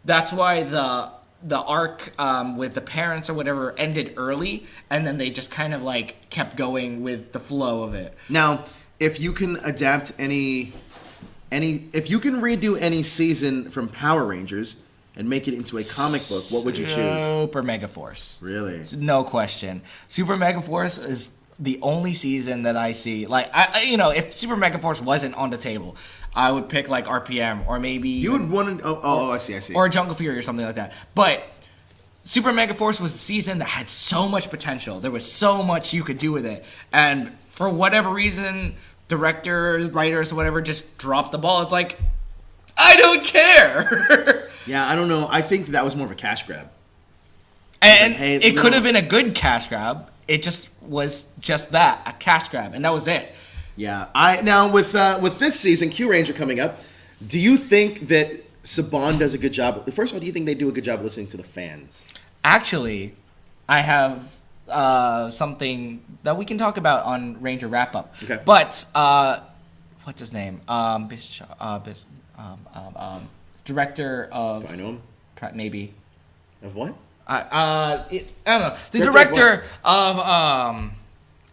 that's why the arc with the parents or whatever ended early, and then they just kind of like kept going with the flow of it.
Now, if you can adapt if you can redo any season from Power Rangers and make it into a comic book, what would you choose?
Super Megaforce.
Really?
It's no question. Super Megaforce is the only season that I see. Like, if Super Megaforce wasn't on the table, I would pick like RPM, or maybe
you would want to. I see.
Or Jungle Fury or something like that. But Super Megaforce was the season that had so much potential. There was so much you could do with it, and for whatever reason, directors, writers, whatever, just dropped the ball. It's like, I don't care.
Yeah, I don't know. I think that was more of a cash grab.
And it could have been a good cash grab. It just was just that, a cash grab, and that was it.
Yeah. Now with this season, Kyuranger coming up, do you think that Saban does a good job? First of all, do you think they do a good job listening to the fans?
Actually, I have something that we can talk about on Ranger Wrap Up.
Okay.
But what's his name? Director of.
Do I know him?
Maybe.
Of what?
I don't know. The director of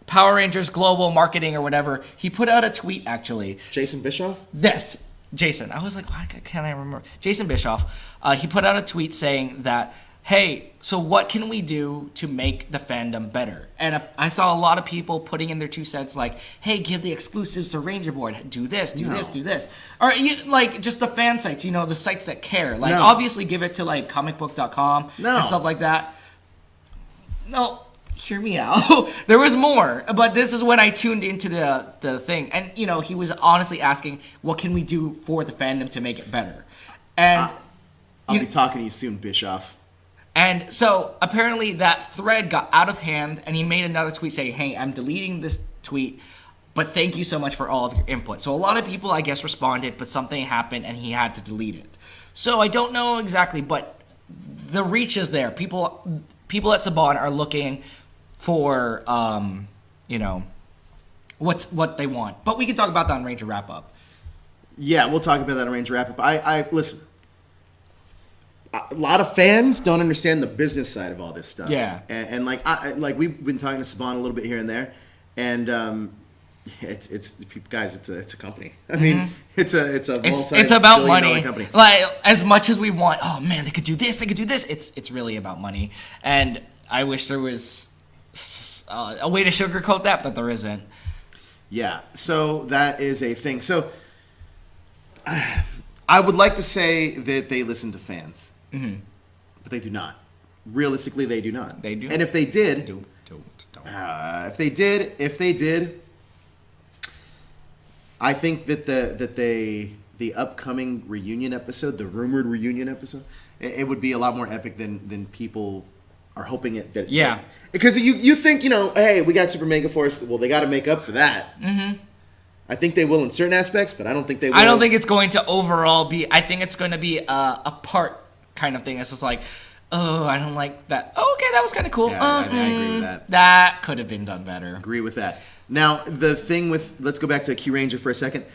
Power Rangers Global Marketing or whatever. He put out a tweet actually.
Jason Bischoff?
Yes, Jason. I was like, why can't I remember? Jason Bischoff. He put out a tweet saying that, hey, so what can we do to make the fandom better? And I saw a lot of people putting in their 2 cents like, hey, give the exclusives to Ranger Board. Do this, do this, do this. Or like just the fan sites, the sites that care. Like obviously give it to like comicbook.com and stuff like that. No, hear me out. There was more, but this is when I tuned into the thing. And, he was honestly asking, what can we do for the fandom to make it better? And
I'll be talking to you soon, Bischoff.
And so apparently that thread got out of hand, and he made another tweet saying, hey, I'm deleting this tweet, but thank you so much for all of your input. So a lot of people, I guess, responded, but something happened and he had to delete it. So I don't know exactly, but the reach is there. People at Saban are looking for, what they want. But we can talk about that on Ranger Wrap-Up.
Yeah, we'll talk about that on Ranger Wrap-Up. I listen. A lot of fans don't understand the business side of all this stuff.
Yeah,
and like we've been talking to Saban a little bit here and there, and it's guys, it's a company. I mean, it's about money. Company.
Like as much as we want, oh man, they could do this, It's really about money, and I wish there was a way to sugarcoat that, but there isn't.
Yeah, so that is a thing. So I would like to say that they listen to fans. Mm-hmm. But they do not. Realistically, they do not.
They do.
And if they did,
don't.
If they did, I think that the upcoming reunion episode, the rumored reunion episode, it would be a lot more epic than people are hoping it.
Yeah.
Because you think, hey, we got Super Megaforce. Well, they got to make up for that. Mm-hmm. I think they will in certain aspects, but I don't think they will.
I don't think it's going to overall be. I think it's going to be a part kind of thing. It's just like, oh, I don't like that. Oh, okay, that was kind of cool.
Yeah, I agree with that.
That could have been done better.
Agree with that. Now, the thing with, let's go back to Kyuranger for a second.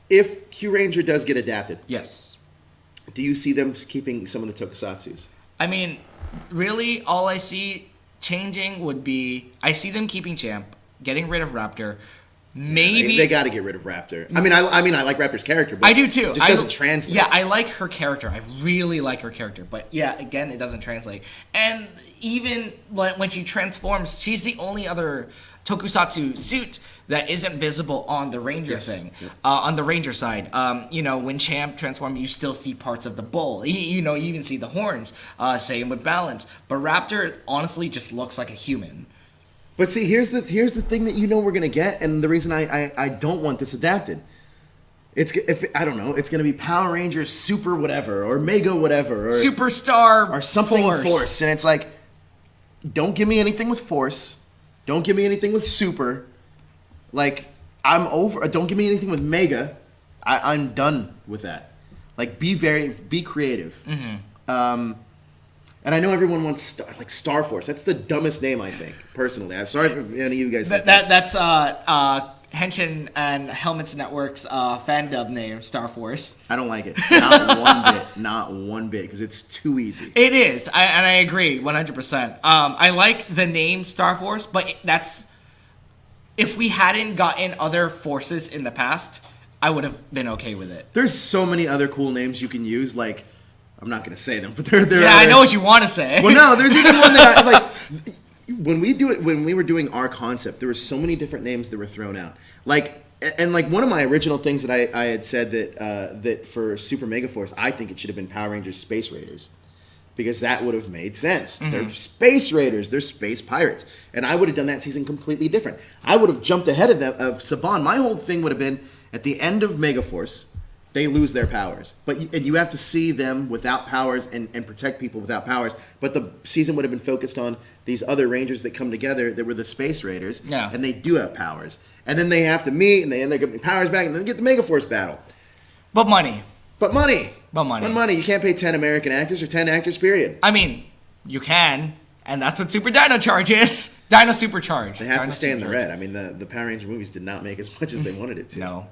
If Kyuranger does get adapted,
yes,
do you see them keeping some of the tokusatsus?
I mean, really, all I see changing would be, I see them keeping Champ, getting rid of Raptor. Maybe
they got to get rid of Raptor. I mean, I like Raptor's character, but
I do too.
It just doesn't translate.
Yeah, I like her character. I really like her character, but yeah, again, it doesn't translate. And even when she transforms, she's the only other tokusatsu suit that isn't visible on the Ranger thing. Yep. On the Ranger side, when Champ transforms, you still see parts of the bull. You even see the horns. Same with Balance, but Raptor honestly just looks like a human.
But see, here's the thing that we're gonna get, and the reason I don't want this adapted. I don't know, it's gonna be Power Rangers Super whatever or Mega whatever or
Superstar
or something Force, and it's like, don't give me anything with Force, don't give me anything with Super, like I'm over. Don't give me anything with Mega. I'm done with that. Like be creative. Mm-hmm. And I know everyone wants Star Force. That's the dumbest name, I think, personally. I'm sorry if any of you guys think that.
That's Henshin and Helmets Network's fandom name, Star Force.
I don't like it. Not one bit, because it's too easy.
It is, and I agree 100%. I like the name Star Force, but that's... If we hadn't gotten other forces in the past, I would have been okay with it.
There's so many other cool names you can use, like... I'm not going to say them, but they're
yeah, I know what you want to say.
Well, no, there's even one that I like. When we were doing our concept, there were so many different names that were thrown out. Like, and like one of my original things that I had said that for Super Megaforce, I think it should have been Power Rangers Space Raiders, because that would have made sense. Mm-hmm. They're space raiders, they're space pirates, and I would have done that season completely different. I would have jumped ahead of Saban. My whole thing would have been at the end of Megaforce. They lose their powers, but you have to see them without powers and protect people without powers. But the season would have been focused on these other Rangers that come together that were the Space Raiders, and they do have powers. And then they have to meet, and they end up getting powers back, and then get the Megaforce battle.
But money.
You can't pay 10 American actors or 10 actors, period.
I mean, you can. And that's what Super Dino Charge is. Dino Supercharge.
They have
Dino
to stay in the
Supercharge.
red. I mean, the Power Ranger movies did not make as much as they wanted it to.
No.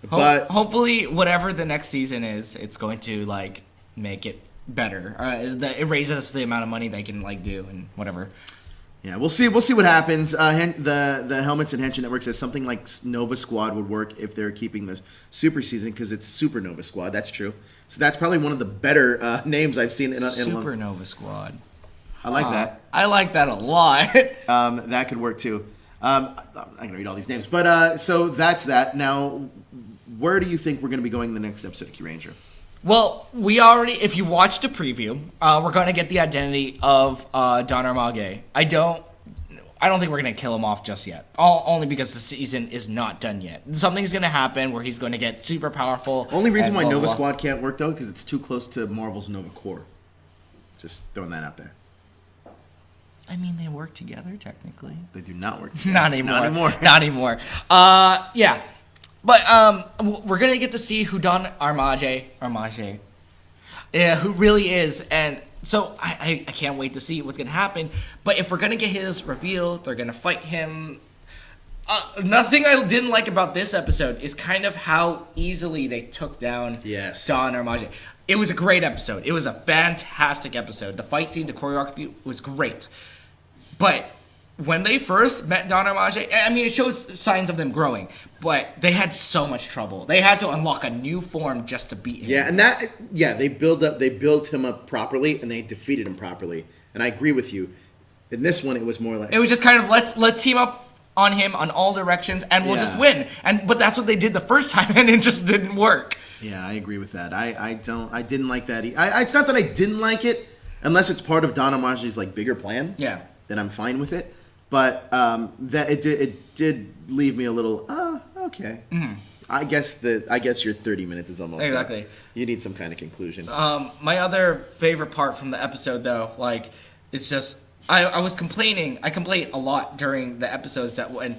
But
hopefully, whatever the next season is, it's going to like make it better. It raises the amount of money they can like do and whatever.
yeah, we'll see. We'll see what happens. The Helmets and Henshin Network says something like Nova Squad would work if they're keeping this Super season because it's Super Nova Squad. That's true. So that's probably one of the better names I've seen in a
Super Nova Squad.
I like that.
I like that a lot.
That could work too. I'm not gonna read all these names, but so that's that. Now, where do you think we're gonna be going in the next episode of Kyuranger?
Well, we already, if you watched a preview, we're going to get the identity of Don Armage. I don't think we're going to kill him off just yet. Only because the season is not done yet. Something's going to happen where he's going to get super powerful.
Only reason why
blah,
Nova
blah.
Squad can't work though, because it's too close to Marvel's Nova Corps. Just throwing that out there.
I mean, they work together technically.
They do not work together.
Not anymore.
Not anymore.
Not anymore. Yeah. But we're going to get to see who Don Armage, who really is. And so I can't wait to see what's going to happen. But if we're going to get his reveal, they're going to fight him. Nothing I didn't like about this episode is kind of how easily they took down Don Armage. It was a great episode. It was a fantastic episode. The fight scene, the choreography was great. But when they first met Don Armage, I mean, it shows signs of them growing, but they had so much trouble. They had to unlock a new form just to beat him.
Yeah, and they built him up properly, and they defeated him properly. And I agree with you. In this one, it was more like
it was just kind of let's team up on him on all directions, and we'll just win. But that's what they did the first time, and it just didn't work.
Yeah, I agree with that. I didn't like that. It's not that I didn't like it, unless it's part of Don Armage's like bigger plan.
Yeah,
then I'm fine with it. But that it did leave me a little okay. Mm-hmm. I guess your 30 minutes is almost
exactly.
Up. You need some kind of conclusion.
My other favorite part from the episode, though, like it's just I was complaining. I complained a lot during the episodes that when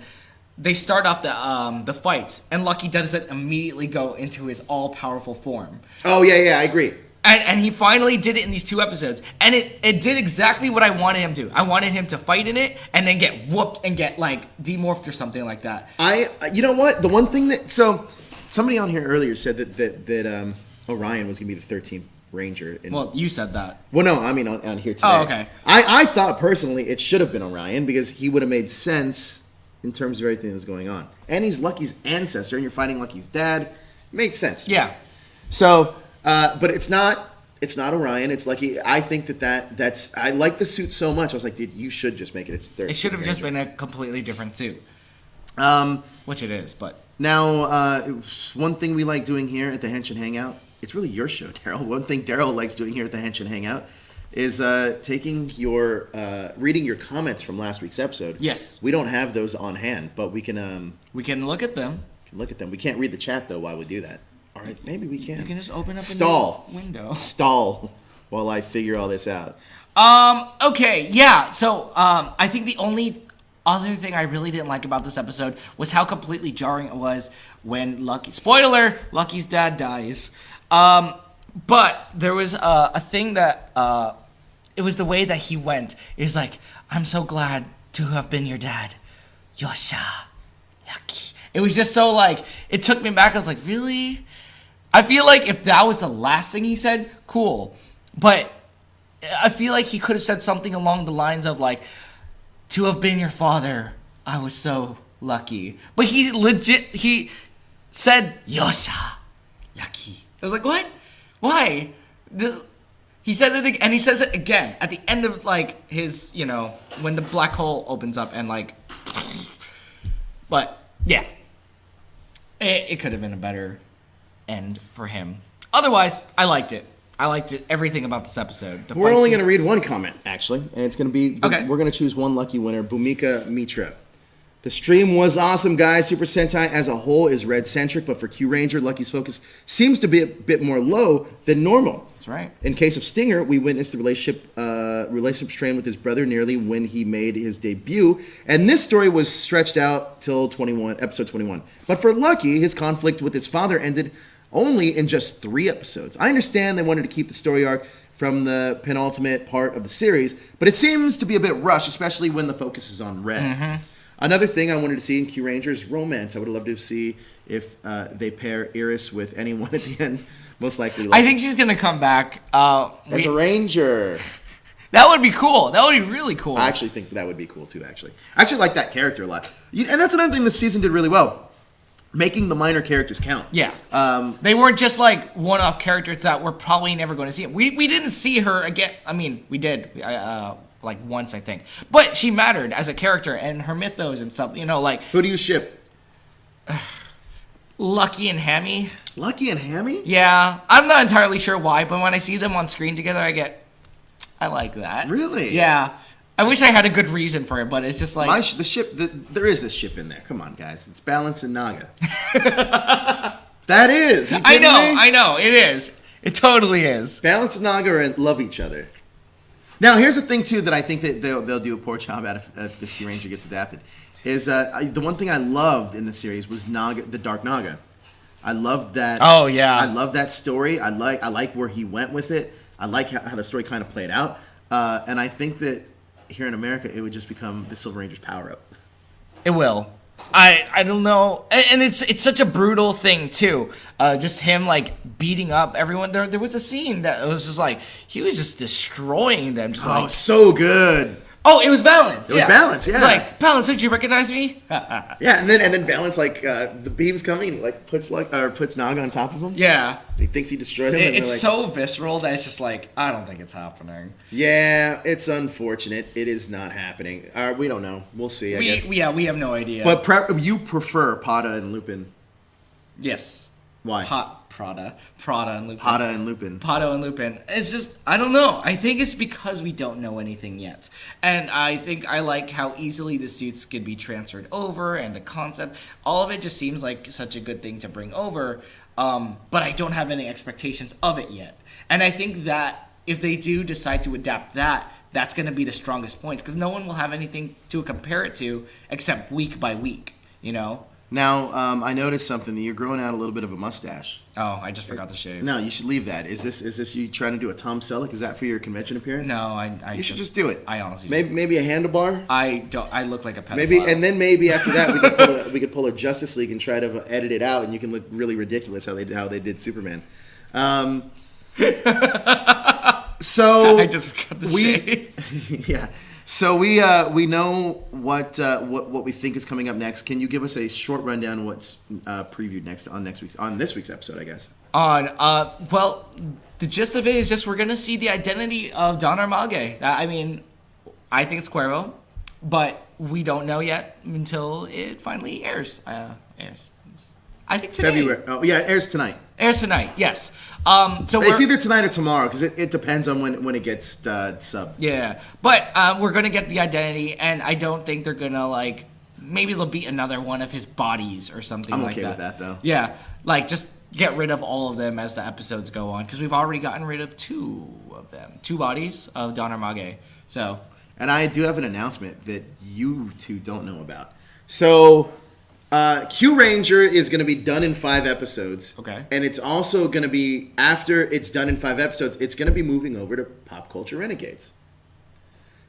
they start off the fights and Lucky doesn't immediately go into his all powerful form.
Oh yeah, I agree.
And he finally did it in these 2 episodes. And it did exactly what I wanted him to. I wanted him to fight in it and then get whooped and get, like, demorphed or something like that.
You know what? The one thing that... So, somebody on here earlier said that Orion was going to be the 13th Ranger.
Well, you said that.
Well, no, I mean on here today.
Oh, okay.
I thought, personally, it should have been Orion because he would have made sense in terms of everything that was going on. And he's Lucky's ancestor, and you're fighting Lucky's dad. It makes sense.
Yeah.
So... but it's not Orion. It's Lucky. I think that's. I like the suit so much. I was like, dude, you should just make it. It
should have just been a completely different suit. Which it is, but
now one thing we like doing here at the Henshin Hangout. It's really your show, Darrel. One thing Darrel likes doing here at the Henshin Hangout is taking your reading your comments from last week's episode.
Yes,
we don't have those on hand, but we can look at them. We can't read the chat though while we do that. All right, maybe we can.
You can just open up
a
window.
Stall while I figure all this out.
Okay, yeah. So, I think the only other thing I really didn't like about this episode was how completely jarring it was when Lucky's dad dies. But there was a thing that, it was the way that he went. It was like, I'm so glad to have been your dad. Yosha. Lucky. It was just so like, it took me back. I was like, really? I feel like if that was the last thing he said, cool. But I feel like he could have said something along the lines of like, to have been your father, I was so lucky. But he said, Yosha, lucky. I was like, what? Why? He said it again, and he says it again at the end of like his, when the black hole opens up and like, but yeah, it could have been a better end for him. Otherwise, I liked it. Everything about this episode.
We're only going to read one comment, actually, and it's going to be,
okay.
We're going to choose one lucky winner, Bhumika Mitra. The stream was awesome, guys. Super Sentai as a whole is red-centric, but for Kyuranger, Lucky's focus seems to be a bit more low than normal.
That's right.
In case of Stinger, we witnessed the relationship strain with his brother nearly when he made his debut, and this story was stretched out till episode 21. But for Lucky, his conflict with his father ended only in just 3 episodes. I understand they wanted to keep the story arc from the penultimate part of the series, but it seems to be a bit rushed, especially when the focus is on Red.
Mm-hmm.
Another thing I wanted to see in Kyuranger is romance. I would love to see if they pair Iris with anyone at the end. Most likely.
I think she's going to come back.
As a ranger.
That would be cool. That would be really cool.
I actually think that would be cool, too, actually. I actually like that character a lot. And that's another thing this season did really well. Making the minor characters count.
Yeah. They weren't just like one-off characters that we're probably never going to see. We didn't see her again. I mean, we did like once, I think. But she mattered as a character and her mythos and stuff. You know, like...
Who do you ship?
Lucky and Hammy.
Lucky and Hammy?
Yeah. I'm not entirely sure why, but when I see them on screen together, I like that.
Really?
Yeah. I wish I had a good reason for it, but it's just like...
There is a ship in there. Come on, guys. It's Balance and Naga. That is.
I know. It is. It totally is.
Balance and Naga love each other. Now, here's the thing, too, that I think that they'll do a poor job at if the Kyuranger gets adapted. Is the one thing I loved in the series was Naga, the Dark Naga. I loved that.
Oh, yeah.
I love that story. I like where he went with it. I like how the story kind of played out. And I think that here in America, it would just become the Silver Ranger's power-up.
It will. I don't know. And it's such a brutal thing, too. Just him, like, beating up everyone. There was a scene that was just like, he was just destroying them. Just
so good.
Oh, it was Balance.
It was Balance, yeah.
It's like, Balance, did you recognize me?
Yeah, and then Balance, like, the beam's coming, and he, like, puts Naga on top of him.
Yeah.
He thinks he destroyed him.
It's like, so visceral that it's just like, I don't think it's happening.
Yeah, it's unfortunate. It is not happening. We don't know. We'll see, I guess.
Yeah, we have no idea.
But you prefer Pada and Lupin.
Yes.
Why?
Prada and Lupin.
Pada and Lupin.
It's just, I don't know. I think it's because we don't know anything yet. And I think I like how easily the suits could be transferred over and the concept. All of it just seems like such a good thing to bring over. But I don't have any expectations of it yet. And I think that if they do decide to adapt that, that's going to be the strongest points. Because no one will have anything to compare it to except week by week, you know?
Now, I noticed something. That you're growing out a little bit of a mustache.
Oh, I just forgot to shave.
No, you should leave that. Is this you trying to do a Tom Selleck? Is that for your convention appearance?
No,
you should just do it.
I honestly
maybe a handlebar.
I look like a pedophile.
Maybe after that we could pull a Justice League and try to edit it out, and you can look really ridiculous how they did Superman. So
I just forgot to shave.
Yeah. So we know what we think is coming up next. Can you give us a short rundown of what's previewed on this week's episode, I guess?
Well, the gist of it is just we're gonna see the identity of Don Armage. I mean, I think it's Cuervo, but we don't know yet until it finally airs. I think today.
February. Oh yeah, it airs tonight.
Airs tonight. Yes. So
it's either tonight or tomorrow because it depends on when it gets subbed.
Yeah, but we're gonna get the identity, and I don't think they're gonna maybe they'll beat another one of his bodies or something like that.
I'm okay with that though.
Yeah, just get rid of all of them as the episodes go on because we've already gotten rid of two bodies of Don Armage. So.
And I do have an announcement that you two don't know about. So. Kyuranger is going to be done in 5 episodes.
Okay.
And it's also going to be, after it's done in 5 episodes, it's going to be moving over to Pop Culture Renegades.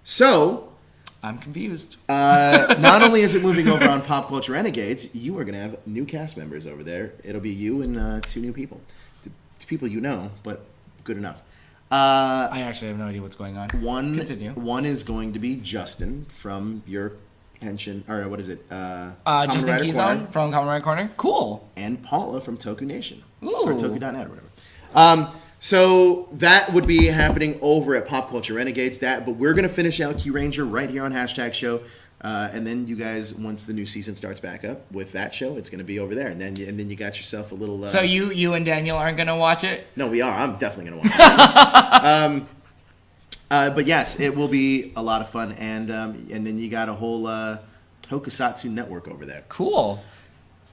So...
I'm confused.
Not only is it moving over on Pop Culture Renegades, you are going to have new cast members over there. It'll be you and 2 new people. 2 people you know, but good enough.
I actually have no idea what's going on. Continue.
One is going to be Justin from your... Henshin, or what is it?
Justin Kizon from Kamen Rider Corner. Cool.
And Paula from Toku Nation.
Ooh.
Or Toku.net or whatever. So that would be happening over at Pop Culture Renegades. But we're going to finish out Kyuranger right here on Hashtag Show. And then you guys, once the new season starts back up with that show, it's going to be over there. And then you got yourself a little...
So you and Daniel aren't going to watch it?
No, we are. I'm definitely going to watch it. But yes, it will be a lot of fun, and then you got a whole Tokusatsu network over there.
Cool.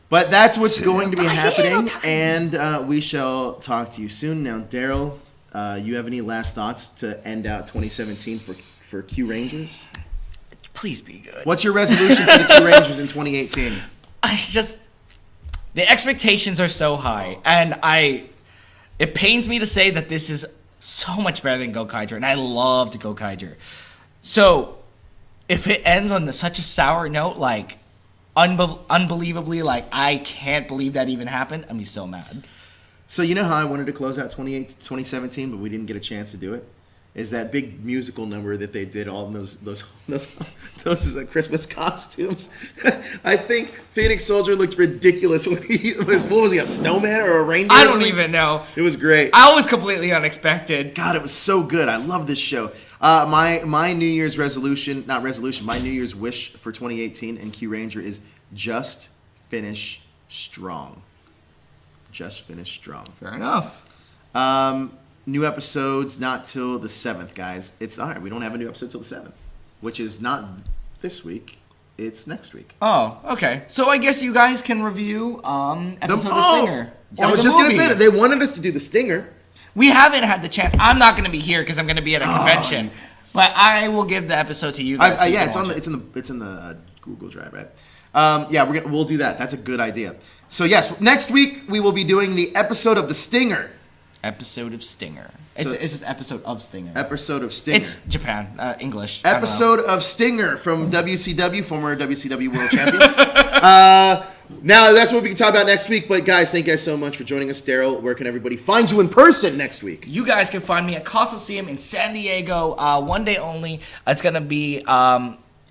But that's what's going to be happening, and we shall talk to you soon. Now, Darrel, you have any last thoughts to end out 2017 for Kyurangers?
Please be good.
What's your resolution for the Kyurangers in 2018?
The expectations are so high, and it pains me to say that this is so much better than Gokaiger, and I loved Gokaiger. So if it ends on such a sour note, like unbelievably, like I can't believe that even happened, I'm be so mad.
So you know how I wanted to close out 2017, but we didn't get a chance to do it? Is that big musical number that they did all in those Christmas costumes. I think Phoenix Soldier looked ridiculous when he was, what was he, a snowman or a reindeer?
I don't even know.
It was great.
I was completely unexpected.
God, it was so good. I love this show. My New Year's my New Year's wish for 2018 and Kyuranger is just finish strong. Just finish strong.
Fair enough.
New episodes not till the 7th, guys. It's all right. We don't have a new episode till the 7th, which is not this week. It's next week.
Oh, okay. So I guess you guys can review episode of Stinger.
I was just going to say that they wanted us to do the Stinger.
We haven't had the chance. I'm not going to be here because I'm going to be at a convention. But I will give the episode to you guys. So
yeah, it's in the Google Drive, right? We'll do that. That's a good idea. So yes, next week we will be doing the episode of the Stinger.
Episode of Stinger. It's just episode of Stinger.
Episode of Stinger.
It's Japan, English.
Episode of Stinger from WCW, former WCW World Champion. Now that's what we can talk about next week. But guys, thank you guys so much for joining us. Darrel, where can everybody find you in person next week?
You guys can find me at Coliseum in San Diego, one day only. It's gonna be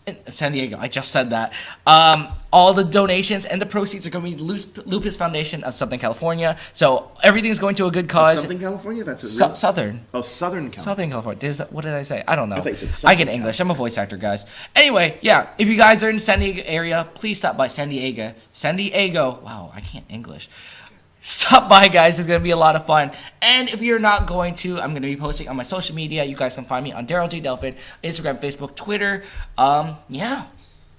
in San Diego. I just said that. All the donations and the proceeds are going to be Lupus Foundation of Southern California. So everything's going to a good cause.
Southern California? That's a real...
Southern.
Oh, Southern California.
Southern California. What did I say? I don't know.
I thought you said Southern
I get English. I'm a voice actor, guys. Anyway, yeah. If you guys are in the San Diego area, please stop by San Diego. San Diego. Wow, I can't English. Stop by, guys. It's going to be a lot of fun. And if you're not going to, I'm going to be posting on my social media. You guys can find me on Darrel J. Delphin, Instagram, Facebook, Twitter. Yeah,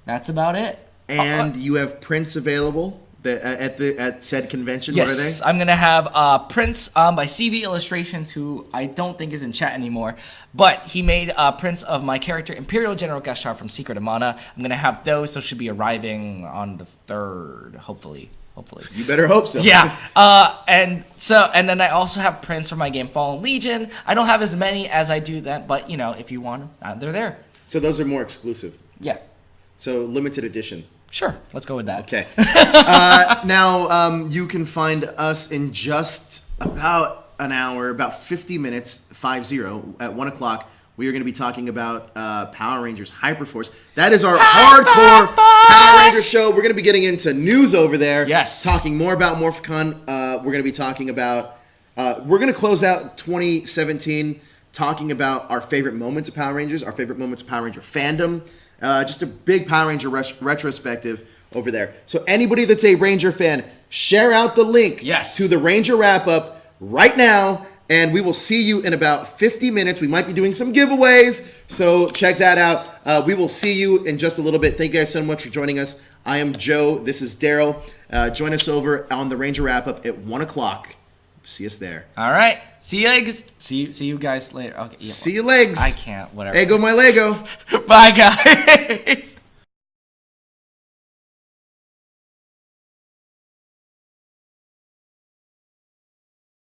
that's about it.
And you have prints available at said convention.
Yes,
what are they?
I'm going to have prints by CV Illustrations, who I don't think is in chat anymore. But he made prints of my character, Imperial General Gashar from Secret of Mana. I'm going to have those. Those should be arriving on the 3rd, hopefully.
You better hope so.
Yeah. And then I also have prints for my game Fallen Legion. I don't have as many as I do that, but you know, if you want them, they're there.
So those are more exclusive.
Yeah.
So limited edition.
Sure. Let's go with that.
Okay. Now you can find us in just about an hour, about 50 minutes, 50 at 1 o'clock. We are going to be talking about Power Rangers Hyperforce. That is our hardcore Power Rangers show. We're going to be getting into news over there.
Yes.
Talking more about MorphCon. We're going to be talking about... we're going to close out 2017 talking about our favorite moments of Power Rangers, our favorite moments of Power Ranger fandom. Just a big Power Ranger retrospective over there. So anybody that's a Ranger fan, share out the link to the Ranger Wrap-Up right now. And we will see you in about 50 minutes. We might be doing some giveaways, so check that out. We will see you in just a little bit. Thank you guys so much for joining us. I am Joe. This is Darrel. Join us over on the Ranger Wrap-Up at 1 o'clock. See us there.
All right. See you legs. See you guys later. Okay. Yeah,
see you legs.
I can't. Whatever.
Ego my Lego.
Bye, guys.